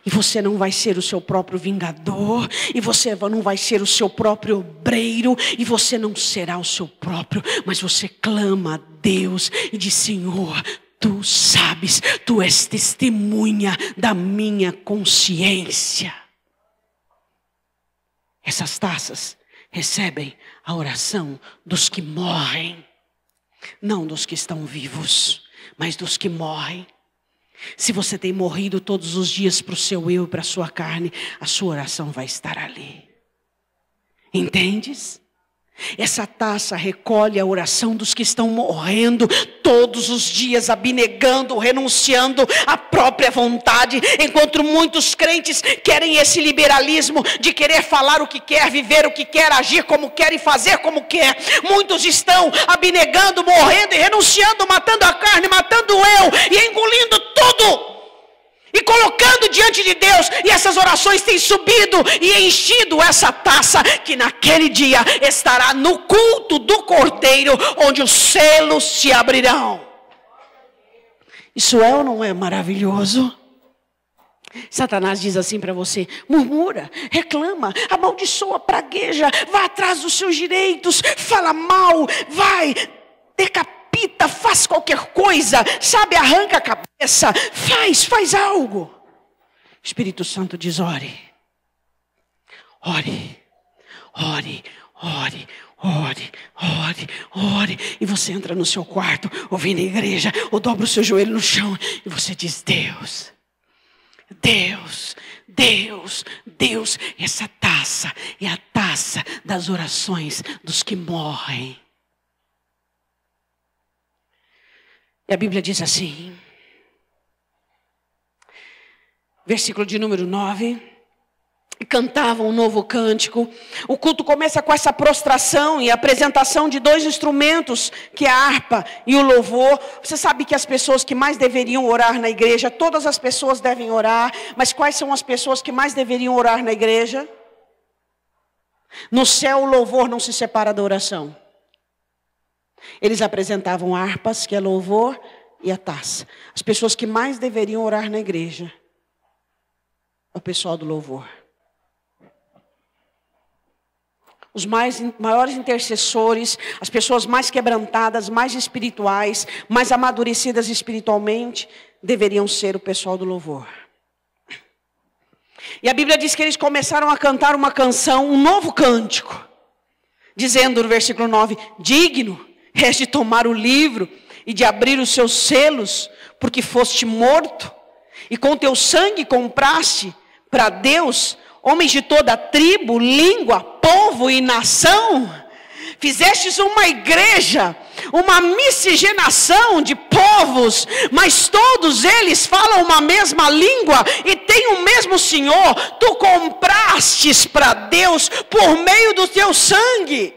E você não vai ser o seu próprio vingador, e você não vai ser o seu próprio obreiro, e você não será o seu próprio, mas você clama a Deus e diz: Senhor, tu sabes, tu és testemunha da minha consciência. Essas taças recebem a oração dos que morrem, não dos que estão vivos, mas dos que morrem. Se você tem morrido todos os dias para o seu eu e para a sua carne, a sua oração vai estar ali. Entendes? Essa taça recolhe a oração dos que estão morrendo todos os dias, abnegando, renunciando à própria vontade. Enquanto muitos crentes querem esse liberalismo de querer falar o que quer, viver o que quer, agir como quer e fazer como quer. Muitos estão abnegando, morrendo e renunciando, matando a carne, matando o eu e engolindo tudo. E colocando diante de Deus, e essas orações têm subido e enchido essa taça, que naquele dia estará no culto do Cordeiro, onde os selos se abrirão. Isso é ou não é maravilhoso? Satanás diz assim para você: murmura, reclama, amaldiçoa, pragueja, vá atrás dos seus direitos, fala mal, vai, decapita, faz qualquer coisa, sabe, arranca a cabeça, faz algo. O Espírito Santo diz: ore, e você entra no seu quarto, ou vem na igreja, ou dobra o seu joelho no chão, e você diz: Deus, essa taça é a taça das orações dos que morrem. E a Bíblia diz assim, versículo de número 9, e cantavam um novo cântico. O culto começa com essa prostração e apresentação de dois instrumentos, que é a harpa e o louvor. Você sabe que as pessoas que mais deveriam orar na igreja, todas as pessoas devem orar, mas quais são as pessoas que mais deveriam orar na igreja? No céu o louvor não se separa da oração. Eles apresentavam harpas, que é louvor, e a taça. As pessoas que mais deveriam orar na igreja é o pessoal do louvor. Os maiores intercessores, as pessoas mais quebrantadas, mais espirituais, mais amadurecidas espiritualmente, deveriam ser o pessoal do louvor. E a Bíblia diz que eles começaram a cantar uma canção, um novo cântico, dizendo no versículo 9: digno és de tomar o livro e de abrir os seus selos, porque foste morto, e com teu sangue compraste para Deus homens de toda tribo, língua, povo e nação. Fizestes uma igreja uma miscigenação de povos, mas todos eles falam uma mesma língua e têm o mesmo Senhor. Tu comprastes para Deus por meio do teu sangue.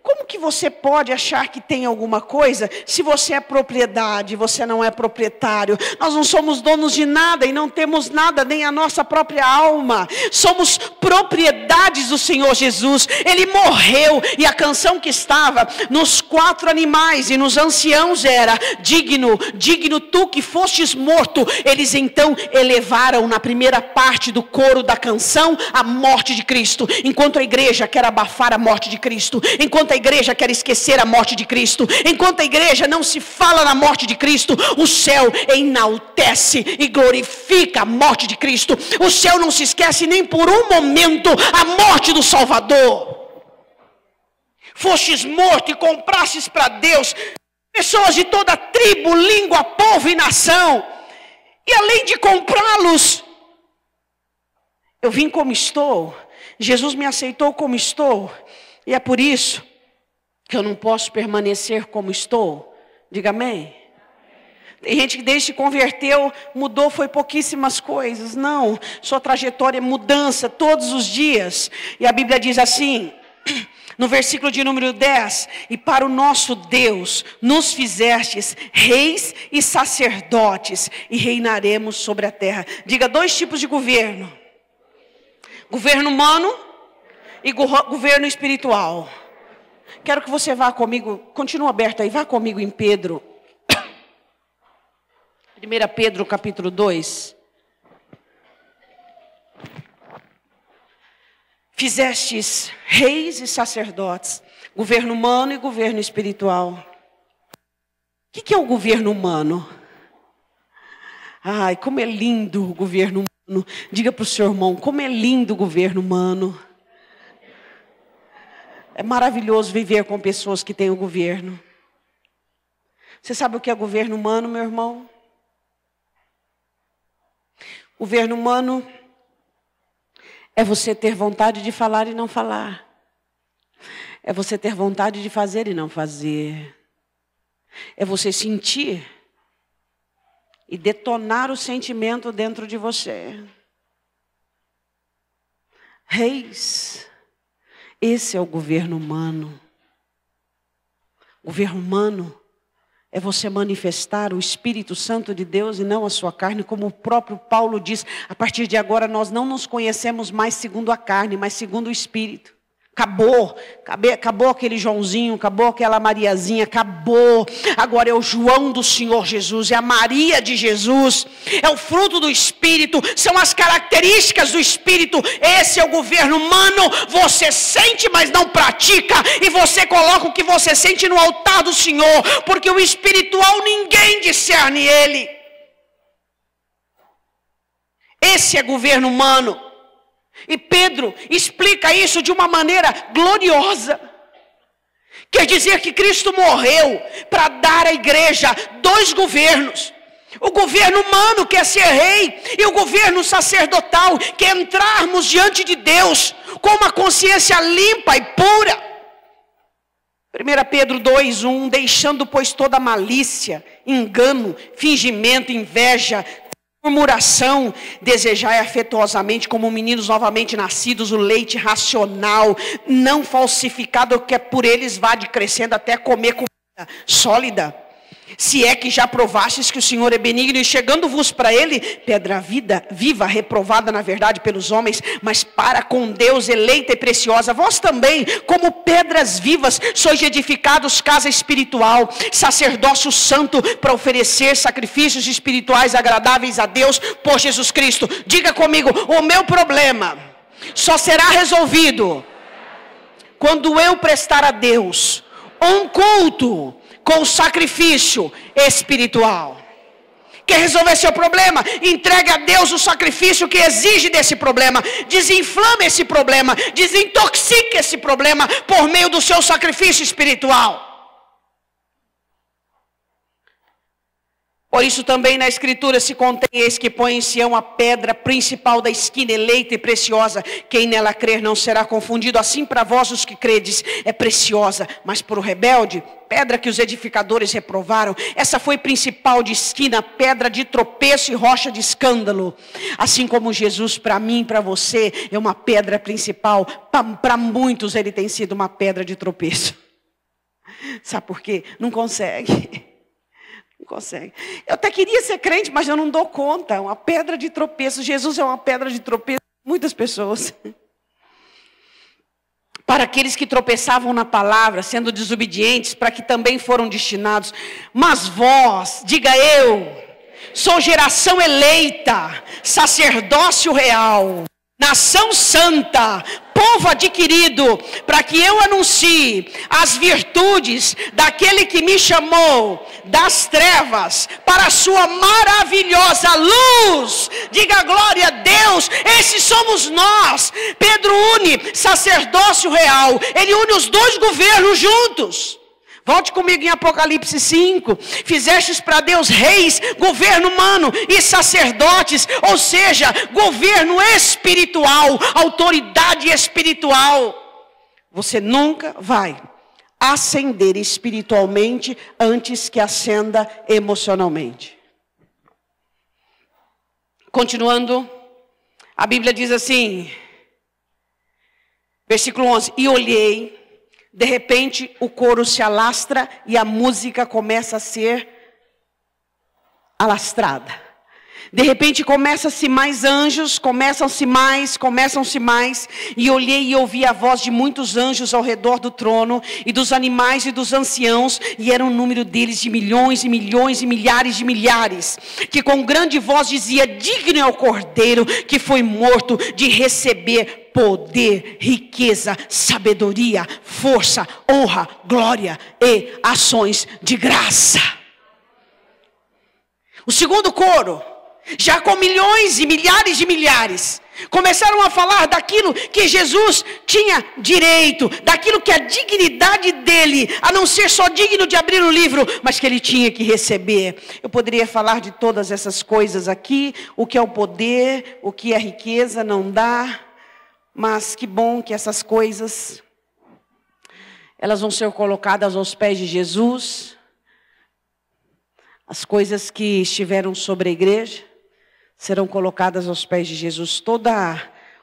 Como que você pode achar que tem alguma coisa se você é propriedade, você não é proprietário? Nós não somos donos de nada e não temos nada, nem a nossa própria alma. Somos propriedades do Senhor Jesus. Ele morreu e a canção que estava nos 4 animais e nos anciãos era: digno, digno tu que fostes morto. Eles então elevaram na primeira parte do coro da canção a morte de Cristo. Enquanto a igreja quer abafar a morte de Cristo, enquanto a igreja quer esquecer a morte de Cristo, enquanto a igreja não se fala na morte de Cristo, o céu enaltece e glorifica a morte de Cristo. O céu não se esquece nem por um momento a morte do Salvador. Fostes morto e comprastes para Deus pessoas de toda tribo, língua, povo e nação. E além de comprá-los, eu vim como estou. Jesus me aceitou como estou. E é por isso que eu não posso permanecer como estou. Diga amém. Tem gente que desde que se converteu, mudou, foi pouquíssimas coisas. Não, sua trajetória é mudança todos os dias. E a Bíblia diz assim, no versículo de número 10: e para o nosso Deus nos fizestes reis e sacerdotes, e reinaremos sobre a terra. Diga: 2 tipos de governo: governo humano e governo espiritual. Quero que você vá comigo, continua aberto aí, vá comigo em Pedro. 1 Pedro capítulo 2. Fizestes reis e sacerdotes, governo humano e governo espiritual. O que é o governo humano? Ai, como é lindo o governo humano. Diga para o seu irmão: como é lindo o governo humano. É maravilhoso viver com pessoas que têm o governo. Você sabe o que é governo humano, meu irmão? Governo humano é você ter vontade de falar e não falar. É você ter vontade de fazer e não fazer. É você sentir e detonar o sentimento dentro de você. Reis. Esse é o governo humano. O governo humano é você manifestar o Espírito Santo de Deus e não a sua carne, como o próprio Paulo diz: a partir de agora nós não nos conhecemos mais segundo a carne, mas segundo o Espírito. Acabou aquele Joãozinho, acabou aquela Mariazinha, acabou. Agora é o João do Senhor Jesus, é a Maria de Jesus, é o fruto do Espírito, são as características do Espírito. Esse é o governo humano. Você sente, mas não pratica, e você coloca o que você sente no altar do Senhor, porque o espiritual ninguém discerne ele. Esse é governo humano. E Pedro explica isso de uma maneira gloriosa. Quer dizer que Cristo morreu para dar à igreja 2 governos. O governo humano, que é ser rei, e o governo sacerdotal, que é entrarmos diante de Deus com uma consciência limpa e pura. 1 Pedro 2:1: deixando, pois, toda malícia, engano, fingimento, inveja, murmuração, desejai afetuosamente como meninos novamente nascidos o leite racional, não falsificado, que por eles vá crescendo até comer comida sólida. Se é que já provastes que o Senhor é benigno, e chegando-vos para ele, pedra viva, reprovada na verdade pelos homens, mas para com Deus eleita e preciosa. Vós também, como pedras vivas, sois edificados casa espiritual, sacerdócio santo, para oferecer sacrifícios espirituais agradáveis a Deus por Jesus Cristo. Diga comigo: o meu problema só será resolvido quando eu prestar a Deus um culto com sacrifício espiritual. Quer resolver seu problema? Entregue a Deus o sacrifício que exige desse problema. Desinflame esse problema. Desintoxique esse problema por meio do seu sacrifício espiritual. Por isso também na Escritura se contém: eis que põe em Sião a pedra principal da esquina, eleita e preciosa. Quem nela crer não será confundido. Assim para vós os que credes é preciosa, mas para o rebelde, pedra que os edificadores reprovaram, essa foi principal de esquina, pedra de tropeço e rocha de escândalo. Assim como Jesus para mim, para você, é uma pedra principal, para muitos ele tem sido uma pedra de tropeço. Sabe por quê? Não consegue. Não consegue. Eu até queria ser crente, mas eu não dou conta. É uma pedra de tropeço. Jesus é uma pedra de tropeço. Muitas pessoas. Para aqueles que tropeçavam na palavra, sendo desobedientes, para que também foram destinados. Mas vós, diga eu, sou geração eleita, sacerdócio real, nação santa, povo adquirido, para que eu anuncie as virtudes daquele que me chamou das trevas para a sua maravilhosa luz. Diga glória a Deus. Esses somos nós. Pedro une sacerdócio real, ele une os dois governos juntos. Volte comigo em Apocalipse 5. Fizestes para Deus reis, governo humano e sacerdotes, ou seja, governo espiritual, autoridade espiritual. Você nunca vai ascender espiritualmente antes que ascenda emocionalmente. Continuando, a Bíblia diz assim, versículo 11: e olhei. De repente o coro se alastra e a música começa a ser alastrada. De repente começam-se mais anjos, começam-se mais, e olhei e ouvi a voz de muitos anjos ao redor do trono, e dos animais e dos anciãos, e era um número deles de milhões e milhões e milhares de milhares, que com grande voz dizia: digno é o Cordeiro que foi morto de receber poder, riqueza, sabedoria, força, honra, glória e ações de graça. O segundo coro, já com milhões e milhares de milhares, começaram a falar daquilo que Jesus tinha direito, daquilo que a dignidade dele, a não ser só digno de abrir o livro, mas que ele tinha que receber. Eu poderia falar de todas essas coisas aqui, o que é o poder, o que é riqueza, não dá. Mas que bom que essas coisas, elas vão ser colocadas aos pés de Jesus. As coisas que estiveram sobre a igreja serão colocadas aos pés de Jesus.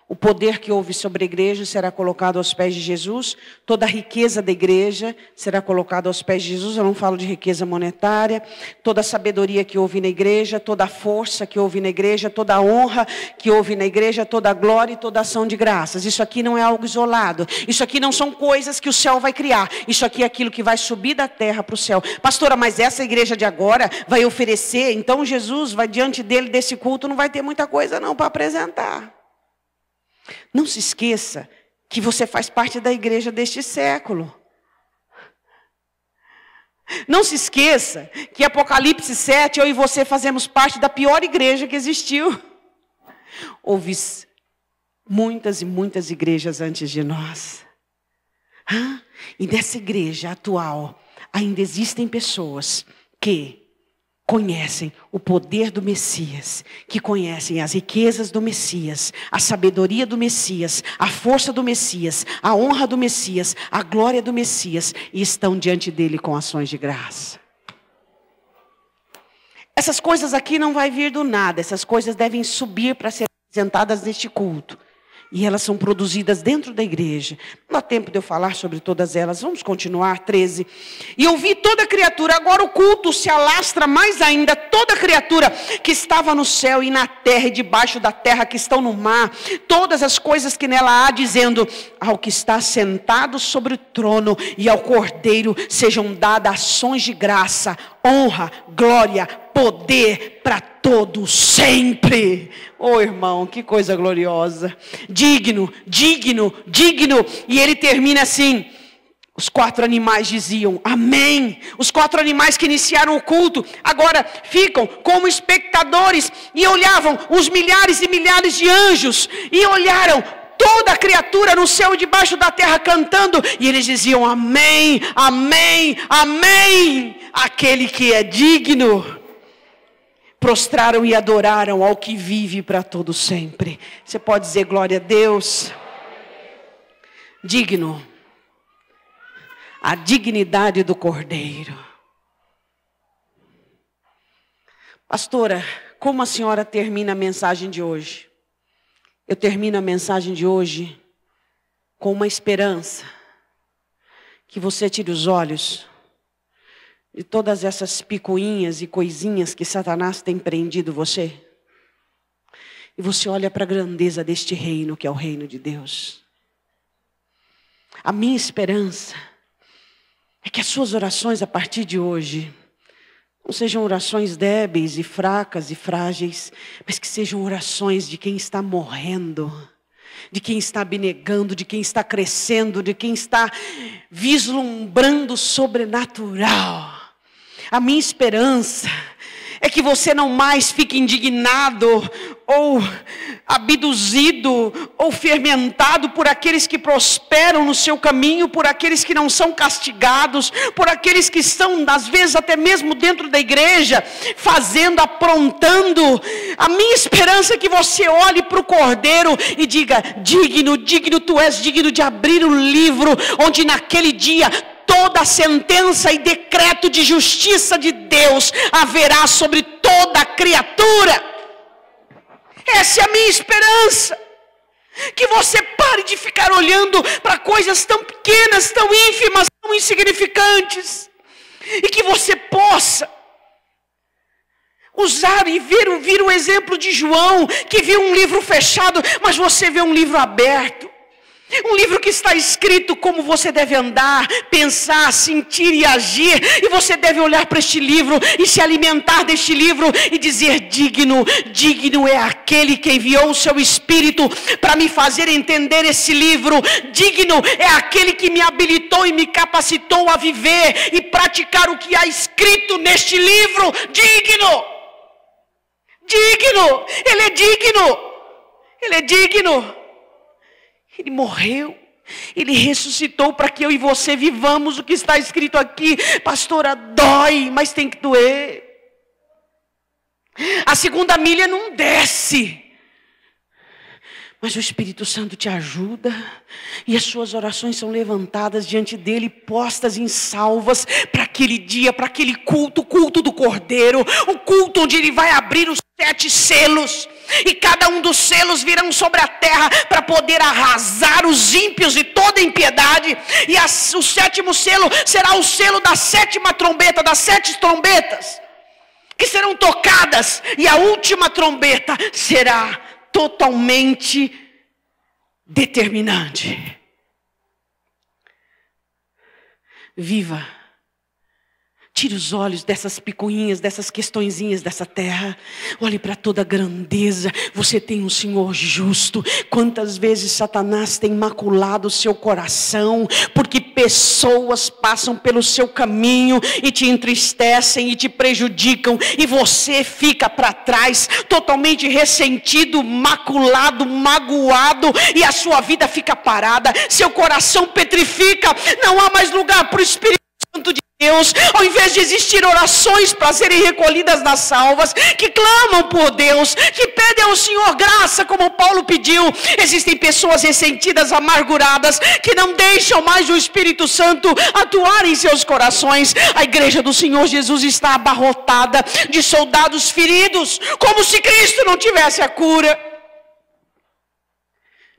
O poder que houve sobre a igreja será colocado aos pés de Jesus. Toda a riqueza da igreja será colocada aos pés de Jesus. Eu não falo de riqueza monetária. Toda a sabedoria que houve na igreja, toda a força que houve na igreja, toda a honra que houve na igreja, toda a glória e toda a ação de graças. Isso aqui não é algo isolado. Isso aqui não são coisas que o céu vai criar. Isso aqui é aquilo que vai subir da terra para o céu. Pastora, mas essa igreja de agora vai oferecer, então Jesus vai diante dele desse culto, não vai ter muita coisa não para apresentar. Não se esqueça que você faz parte da igreja deste século. Não se esqueça que Apocalipse 7, eu e você fazemos parte da pior igreja que existiu. Houve muitas e muitas igrejas antes de nós. E nessa igreja atual ainda existem pessoas que conhecem o poder do Messias, que conhecem as riquezas do Messias, a sabedoria do Messias, a força do Messias, a honra do Messias, a glória do Messias, e estão diante dele com ações de graça. Essas coisas aqui não vai vir do nada, essas coisas devem subir para ser apresentadas neste culto. E elas são produzidas dentro da igreja. Não dá tempo de eu falar sobre todas elas. Vamos continuar, 13. E eu vi toda criatura, agora o culto se alastra mais ainda. Toda criatura que estava no céu e na terra e debaixo da terra, que estão no mar. Todas as coisas que nela há, dizendo: ao que está sentado sobre o trono e ao Cordeiro sejam dadas ações de graça, honra, glória, poder para todos sempre. Oh, irmão, que coisa gloriosa. Digno, digno, digno. E ele termina assim: os 4 animais diziam amém. Os 4 animais que iniciaram o culto agora ficam como espectadores e olhavam os milhares e milhares de anjos e olharam toda a criatura no céu e debaixo da terra cantando, e eles diziam amém, amém, amém. Aquele que é digno. prostraram e adoraram ao que vive para todo sempre. Você pode dizer glória a Deus? Digno. A dignidade do Cordeiro. Pastora, como a senhora termina a mensagem de hoje? Eu termino a mensagem de hoje com uma esperança. Que você tire os olhos de todas essas picuinhas e coisinhas que Satanás tem prendido você. E você olha para a grandeza deste reino, que é o reino de Deus. A minha esperança é que as suas orações a partir de hoje não sejam orações débeis e fracas e frágeis, mas que sejam orações de quem está morrendo, de quem está abnegando, de quem está crescendo, de quem está vislumbrando o sobrenatural. A minha esperança é que você não mais fique indignado ou abduzido ou fermentado por aqueles que prosperam no seu caminho, por aqueles que não são castigados, por aqueles que estão, às vezes, até mesmo dentro da igreja, fazendo, aprontando. A minha esperança é que você olhe para o Cordeiro e diga: digno, digno, tu és digno de abrir o livro, onde naquele dia toda a sentença e decreto de justiça de Deus haverá sobre toda a criatura. Essa é a minha esperança. Que você pare de ficar olhando para coisas tão pequenas, tão ínfimas, tão insignificantes. E que você possa usar e vir o exemplo de João, que viu um livro fechado, mas você vê um livro aberto. Um livro que está escrito como você deve andar, pensar, sentir e agir. E você deve olhar para este livro e se alimentar deste livro e dizer: digno, digno é aquele que enviou o seu Espírito para me fazer entender esse livro. Digno é aquele que me habilitou e me capacitou a viver e praticar o que há escrito neste livro. Digno, digno, Ele é digno, Ele é digno. Ele morreu, Ele ressuscitou para que eu e você vivamos o que está escrito aqui. Pastora, dói, mas tem que doer. A segunda milha não desce, mas o Espírito Santo te ajuda, e as suas orações são levantadas diante dele, postas em salvas, para aquele dia, para aquele culto, o culto do Cordeiro, o culto onde ele vai abrir os 7 selos, e cada um dos selos virão sobre a terra, para poder arrasar os ímpios e toda impiedade, e o 7º selo será o selo da 7ª trombeta, das 7 trombetas, que serão tocadas, e a última trombeta será totalmente determinante. Viva. Tire os olhos dessas picuinhas, dessas questõezinhas dessa terra. Olhe para toda a grandeza. Você tem um Senhor justo. Quantas vezes Satanás tem maculado o seu coração, porque pessoas passam pelo seu caminho e te entristecem e te prejudicam, e você fica para trás, totalmente ressentido, maculado, magoado, e a sua vida fica parada, seu coração petrifica. Não há mais lugar para o Espírito Santo de Deus. Ao invés de existir orações para serem recolhidas nas salvas, que clamam por Deus, que pedem ao Senhor graça, como Paulo pediu, existem pessoas ressentidas, amarguradas, que não deixam mais o Espírito Santo atuar em seus corações. A igreja do Senhor Jesus está abarrotada de soldados feridos, como se Cristo não tivesse a cura.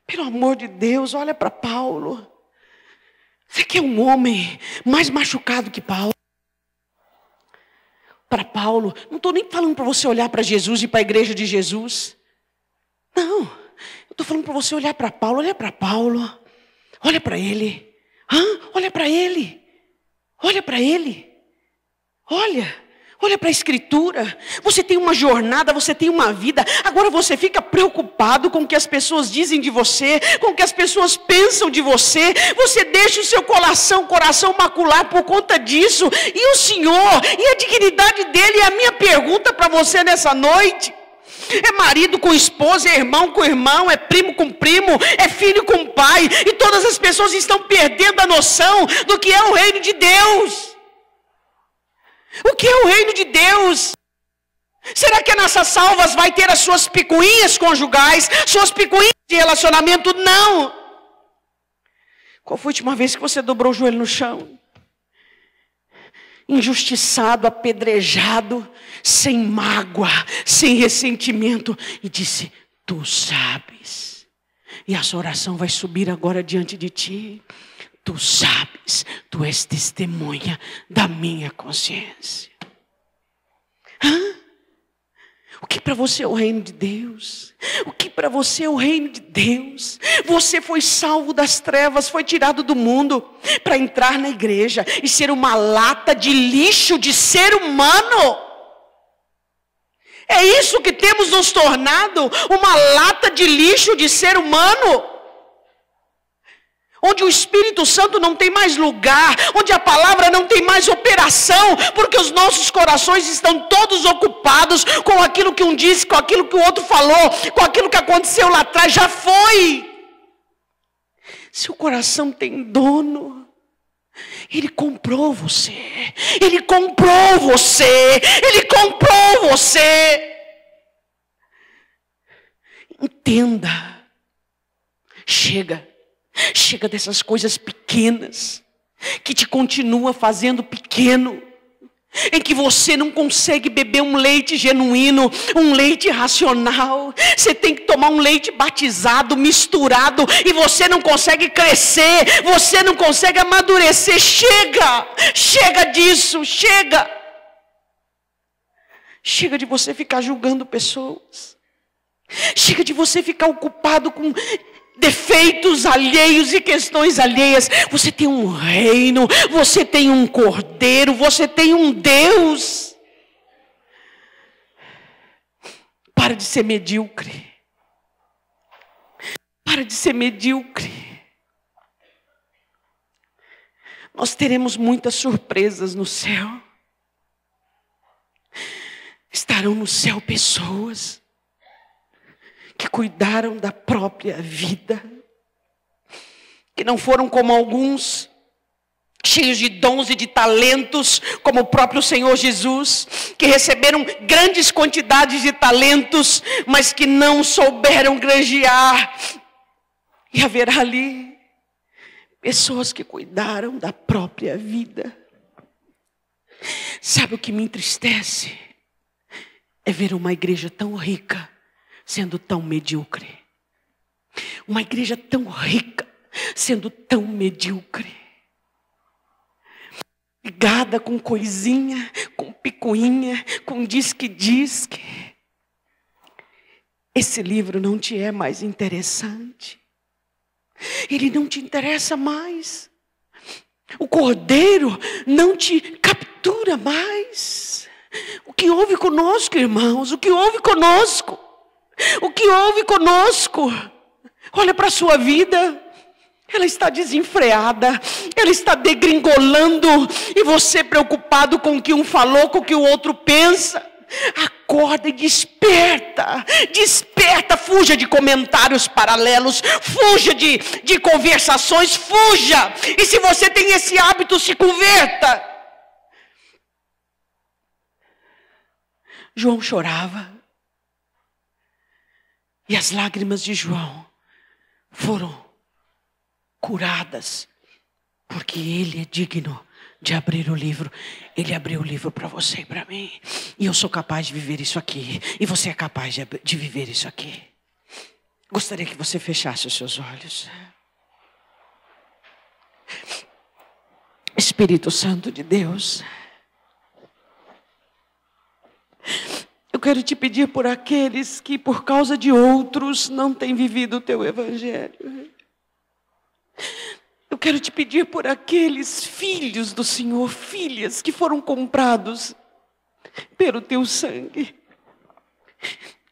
Pelo amor de Deus, olha para Paulo. Você quer um homem mais machucado que Paulo? Para Paulo, não estou nem falando para você olhar para Jesus e para a igreja de Jesus. Não, eu estou falando para você olhar para Paulo. Olha para Paulo, olha para ele. Olha para ele, olha para ele. Olha para a Escritura. Você tem uma jornada, você tem uma vida. Agora você fica preocupado com o que as pessoas dizem de você, com o que as pessoas pensam de você. Você deixa o seu coração macular por conta disso. E o Senhor, e a dignidade dele. É a minha pergunta para você nessa noite. É marido com esposa, é irmão com irmão, é primo com primo, é filho com pai. E todas as pessoas estão perdendo a noção do que é o reino de Deus. O que é o reino de Deus? Será que nessas salvas vai ter as suas picuinhas conjugais, suas picuinhas de relacionamento? Não. Qual foi a última vez que você dobrou o joelho no chão? Injustiçado, apedrejado, sem mágoa, sem ressentimento, e disse: tu sabes. E a sua oração vai subir agora diante de ti. Tu sabes, tu és testemunha da minha consciência. O que para você é o reino de Deus? O que para você é o reino de Deus? Você foi salvo das trevas, foi tirado do mundo para entrar na igreja e ser uma lata de lixo de ser humano. É isso que temos nos tornado, uma lata de lixo de ser humano. Onde o Espírito Santo não tem mais lugar, onde a palavra não tem mais operação, porque os nossos corações estão todos ocupados com aquilo que um disse, com aquilo que o outro falou, com aquilo que aconteceu lá atrás, já foi. Se o coração tem dono, ele comprou você, ele comprou você, ele comprou você. Entenda, chega dessas coisas pequenas, que te continua fazendo pequeno, em que você não consegue beber um leite genuíno, um leite racional. Você tem que tomar um leite batizado, misturado, e você não consegue crescer, você não consegue amadurecer. Chega disso, chega de você ficar julgando pessoas, chega de você ficar ocupado com defeitos alheios e questões alheias. Você tem um reino, você tem um cordeiro, você tem um Deus. Para de ser medíocre. Para de ser medíocre. Nós teremos muitas surpresas no céu. Estarão no céu pessoas que cuidaram da própria vida, que não foram como alguns, cheios de dons e de talentos, como o próprio Senhor Jesus, que receberam grandes quantidades de talentos, mas que não souberam granjear. E haverá ali pessoas que cuidaram da própria vida. Sabe o que me entristece? É ver uma igreja tão rica sendo tão medíocre. Uma igreja tão rica sendo tão medíocre. Ligada com coisinha, com picuinha, com disque-disque. Esse livro não te é mais interessante. Ele não te interessa mais. O cordeiro não te captura mais. O que houve conosco, irmãos? O que houve conosco? O que houve conosco? Olha para a sua vida. Ela está desenfreada, ela está degringolando, e você preocupado com o que um falou, com o que o outro pensa. Acorda e desperta, fuja de comentários paralelos, fuja de conversações, fuja. E se você tem esse hábito, se converta. João chorava. E as lágrimas de João foram curadas, porque ele é digno de abrir o livro. Ele abriu o livro para você e para mim. E eu sou capaz de viver isso aqui. E você é capaz de viver isso aqui. Gostaria que você fechasse os seus olhos. Espírito Santo de Deus, eu quero te pedir por aqueles que por causa de outros não têm vivido o teu evangelho. Eu quero te pedir por aqueles filhos do Senhor, filhas que foram comprados pelo teu sangue,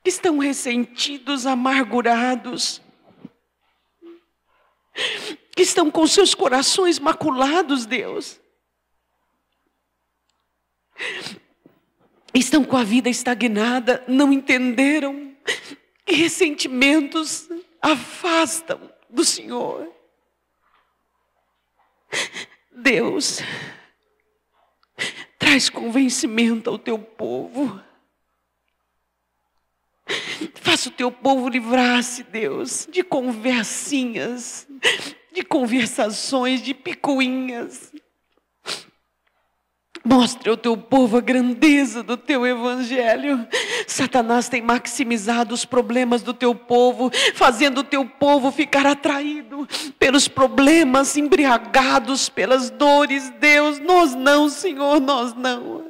que estão ressentidos, amargurados, que estão com seus corações maculados, Deus. Estão com a vida estagnada, não entenderam, e ressentimentos afastam do Senhor. Deus, traz convencimento ao teu povo. faça o teu povo livrar-se, Deus, de conversinhas, de conversações, de picuinhas. Mostre ao teu povo a grandeza do teu evangelho. Satanás tem maximizado os problemas do teu povo, fazendo o teu povo ficar atraído pelos problemas, embriagados pelas dores. Deus, nós não, Senhor, nós não.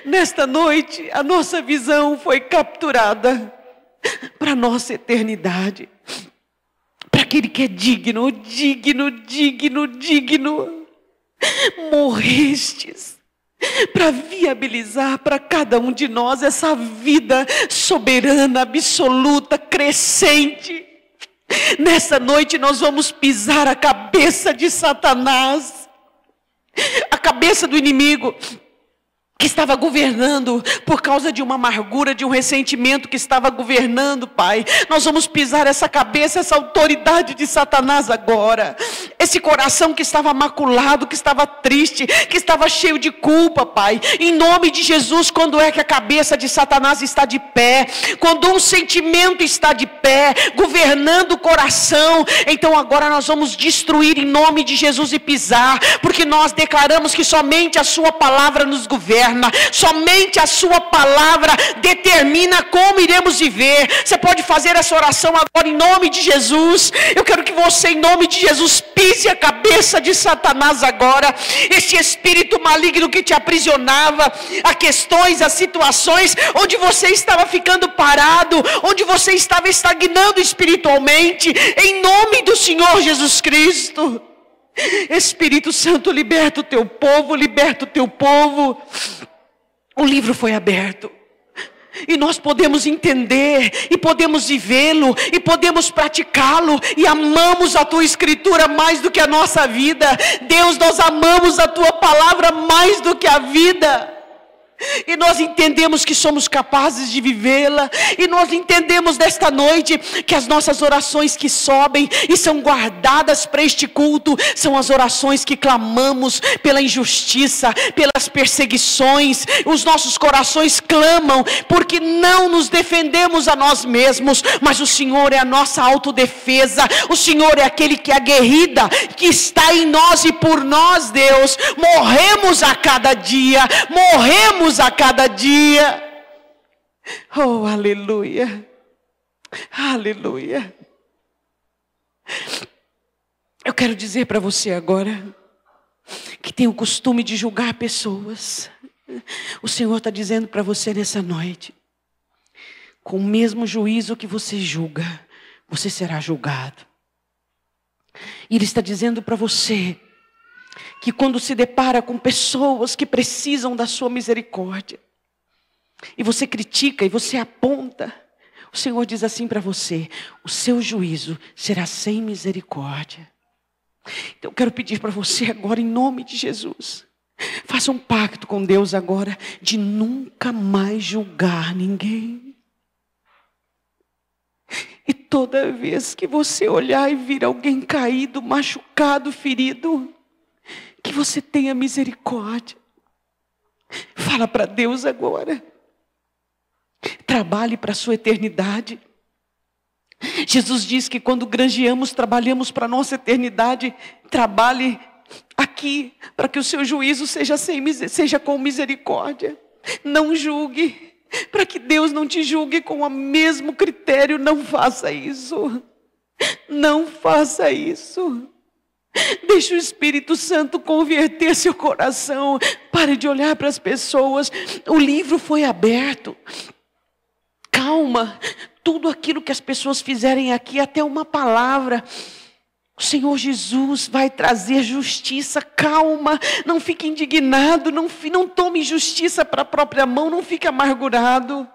Nesta noite, a nossa visão foi capturada para a nossa eternidade, para aquele que é digno, digno, digno, digno. Morrestes para viabilizar para cada um de nós essa vida soberana, absoluta, crescente. Nessa noite nós vamos pisar a cabeça de Satanás, a cabeça do inimigo que estava governando por causa de uma amargura, de um ressentimento que estava governando, Pai. Nós vamos pisar essa cabeça, essa autoridade de Satanás agora. Esse coração que estava maculado, que estava triste, que estava cheio de culpa, Pai. Em nome de Jesus, quando é que a cabeça de Satanás está de pé, quando um sentimento está de pé, governando o coração, então agora nós vamos destruir em nome de Jesus e pisar, porque nós declaramos que somente a sua palavra nos governa. Somente a sua palavra determina como iremos viver. Você pode fazer essa oração agora em nome de Jesus. Eu quero que você em nome de Jesus pise a cabeça de Satanás agora. Esse espírito maligno que te aprisionava a questões, a situações onde você estava ficando parado, onde você estava estagnando espiritualmente, em nome do Senhor Jesus Cristo. Espírito Santo, liberta o teu povo, liberta o teu povo. O livro foi aberto e nós podemos entender, e podemos vivê-lo, e podemos praticá-lo, e amamos a tua escritura mais do que a nossa vida. Deus, nós amamos a tua palavra mais do que a vida. E nós entendemos que somos capazes de vivê-la. E nós entendemos nesta noite que as nossas orações que sobem e são guardadas para este culto são as orações que clamamos pela injustiça, pelas perseguições. Os nossos corações clamam porque não nos defendemos a nós mesmos, mas o Senhor é a nossa autodefesa. O Senhor é aquele que é aguerrida, que está em nós e por nós, Deus. Morremos a cada dia, morremos a cada dia. Oh, aleluia, aleluia. Eu quero dizer para você agora que tem o costume de julgar pessoas. O Senhor está dizendo para você nessa noite: com o mesmo juízo que você julga, você será julgado. E Ele está dizendo para você que quando se depara com pessoas que precisam da sua misericórdia, e você critica e você aponta, o Senhor diz assim para você: o seu juízo será sem misericórdia. Então eu quero pedir para você agora, em nome de Jesus, faça um pacto com Deus agora, de nunca mais julgar ninguém. E toda vez que você olhar e vir alguém caído, machucado, ferido, que você tenha misericórdia. Fala para Deus agora. Trabalhe para a sua eternidade. Jesus diz que quando granjeamos, trabalhamos para a nossa eternidade. Trabalhe aqui para que o seu juízo seja com misericórdia. Não julgue, para que Deus não te julgue com o mesmo critério. Não faça isso. Não faça isso. Deixe o Espírito Santo converter seu coração. Pare de olhar para as pessoas. O livro foi aberto. Calma. Tudo aquilo que as pessoas fizerem aqui, até uma palavra, o Senhor Jesus vai trazer justiça. Calma. Não fique indignado. Não tome justiça para a própria mão. Não fique amargurado.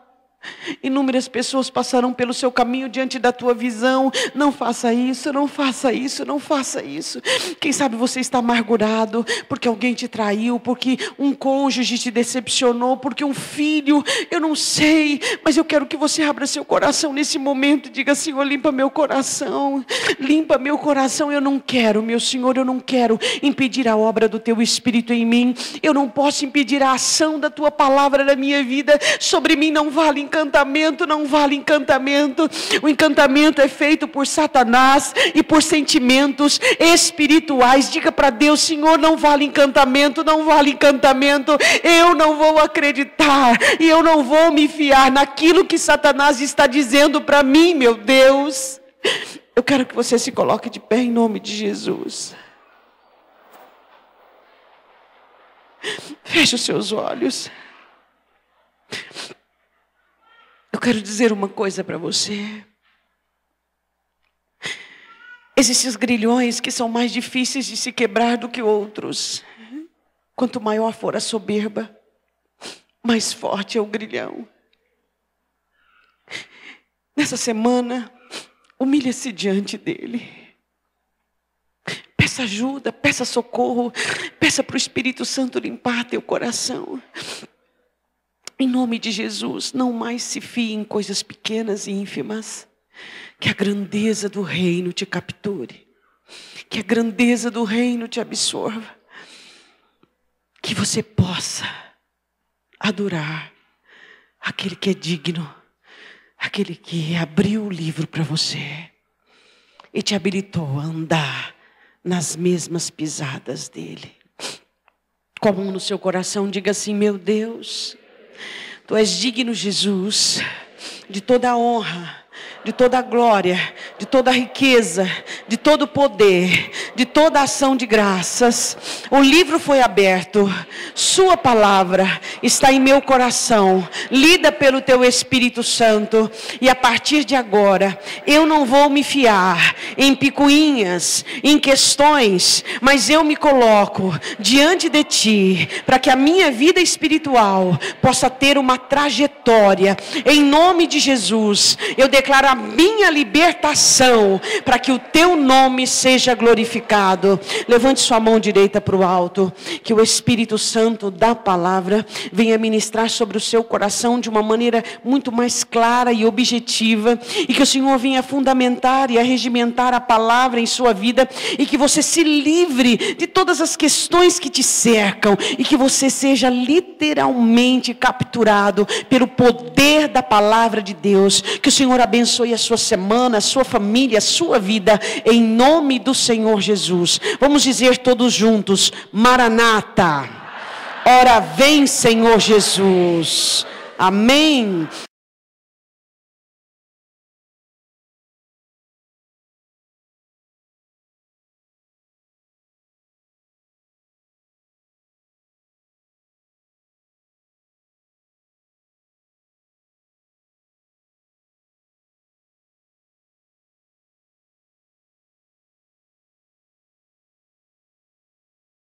Inúmeras pessoas passarão pelo seu caminho diante da tua visão. Não faça isso, não faça isso, não faça isso. Quem sabe você está amargurado porque alguém te traiu, porque um cônjuge te decepcionou, porque um filho, eu não sei, mas eu quero que você abra seu coração nesse momento e diga: Senhor, limpa meu coração, limpa meu coração. Eu não quero, meu Senhor, eu não quero impedir a obra do teu Espírito em mim. Eu não posso impedir a ação da tua palavra na minha vida. Sobre mim não vale encantamento não vale encantamento. O encantamento é feito por Satanás e por sentimentos espirituais. Diga para Deus: Senhor, não vale encantamento, não vale encantamento. Eu não vou acreditar e eu não vou me fiar naquilo que Satanás está dizendo para mim, meu Deus. Eu quero que você se coloque de pé em nome de Jesus. Feche os seus olhos. Eu quero dizer uma coisa para você. Existem os grilhões que são mais difíceis de se quebrar do que outros. Quanto maior for a soberba, mais forte é o grilhão. Nessa semana, humilha-se diante dele. Peça ajuda, peça socorro, peça para o Espírito Santo limpar teu coração. Em nome de Jesus, não mais se fie em coisas pequenas e ínfimas. Que a grandeza do reino te capture. Que a grandeza do reino te absorva. Que você possa adorar aquele que é digno. Aquele que abriu o livro para você e te habilitou a andar nas mesmas pisadas dele. Com a mão no seu coração, diga assim: meu Deus, Tu és digno, Jesus, de toda a honra, de toda a glória, de toda a riqueza, de todo o poder, de toda a ação de graças. O livro foi aberto, Sua palavra está em meu coração, lida pelo Teu Espírito Santo, e a partir de agora, eu não vou me fiar em picuinhas, em questões, mas eu me coloco diante de Ti, para que a minha vida espiritual possa ter uma trajetória. Em nome de Jesus, eu declaro a minha libertação, para que o Teu nome seja glorificado. Levante sua mão direita para o alto, que o Espírito Santo da palavra venha ministrar sobre o seu coração de uma maneira muito mais clara e objetiva, e que o Senhor venha fundamentar e arregimentar a palavra em sua vida, e que você se livre de todas as questões que te cercam, e que você seja literalmente capturado pelo poder da palavra de Deus. Que o Senhor abençoe a sua semana, a sua família, a sua vida, em nome do Senhor Jesus. Vamos dizer todos juntos: Maranata, ora vem, Senhor Jesus. Amém.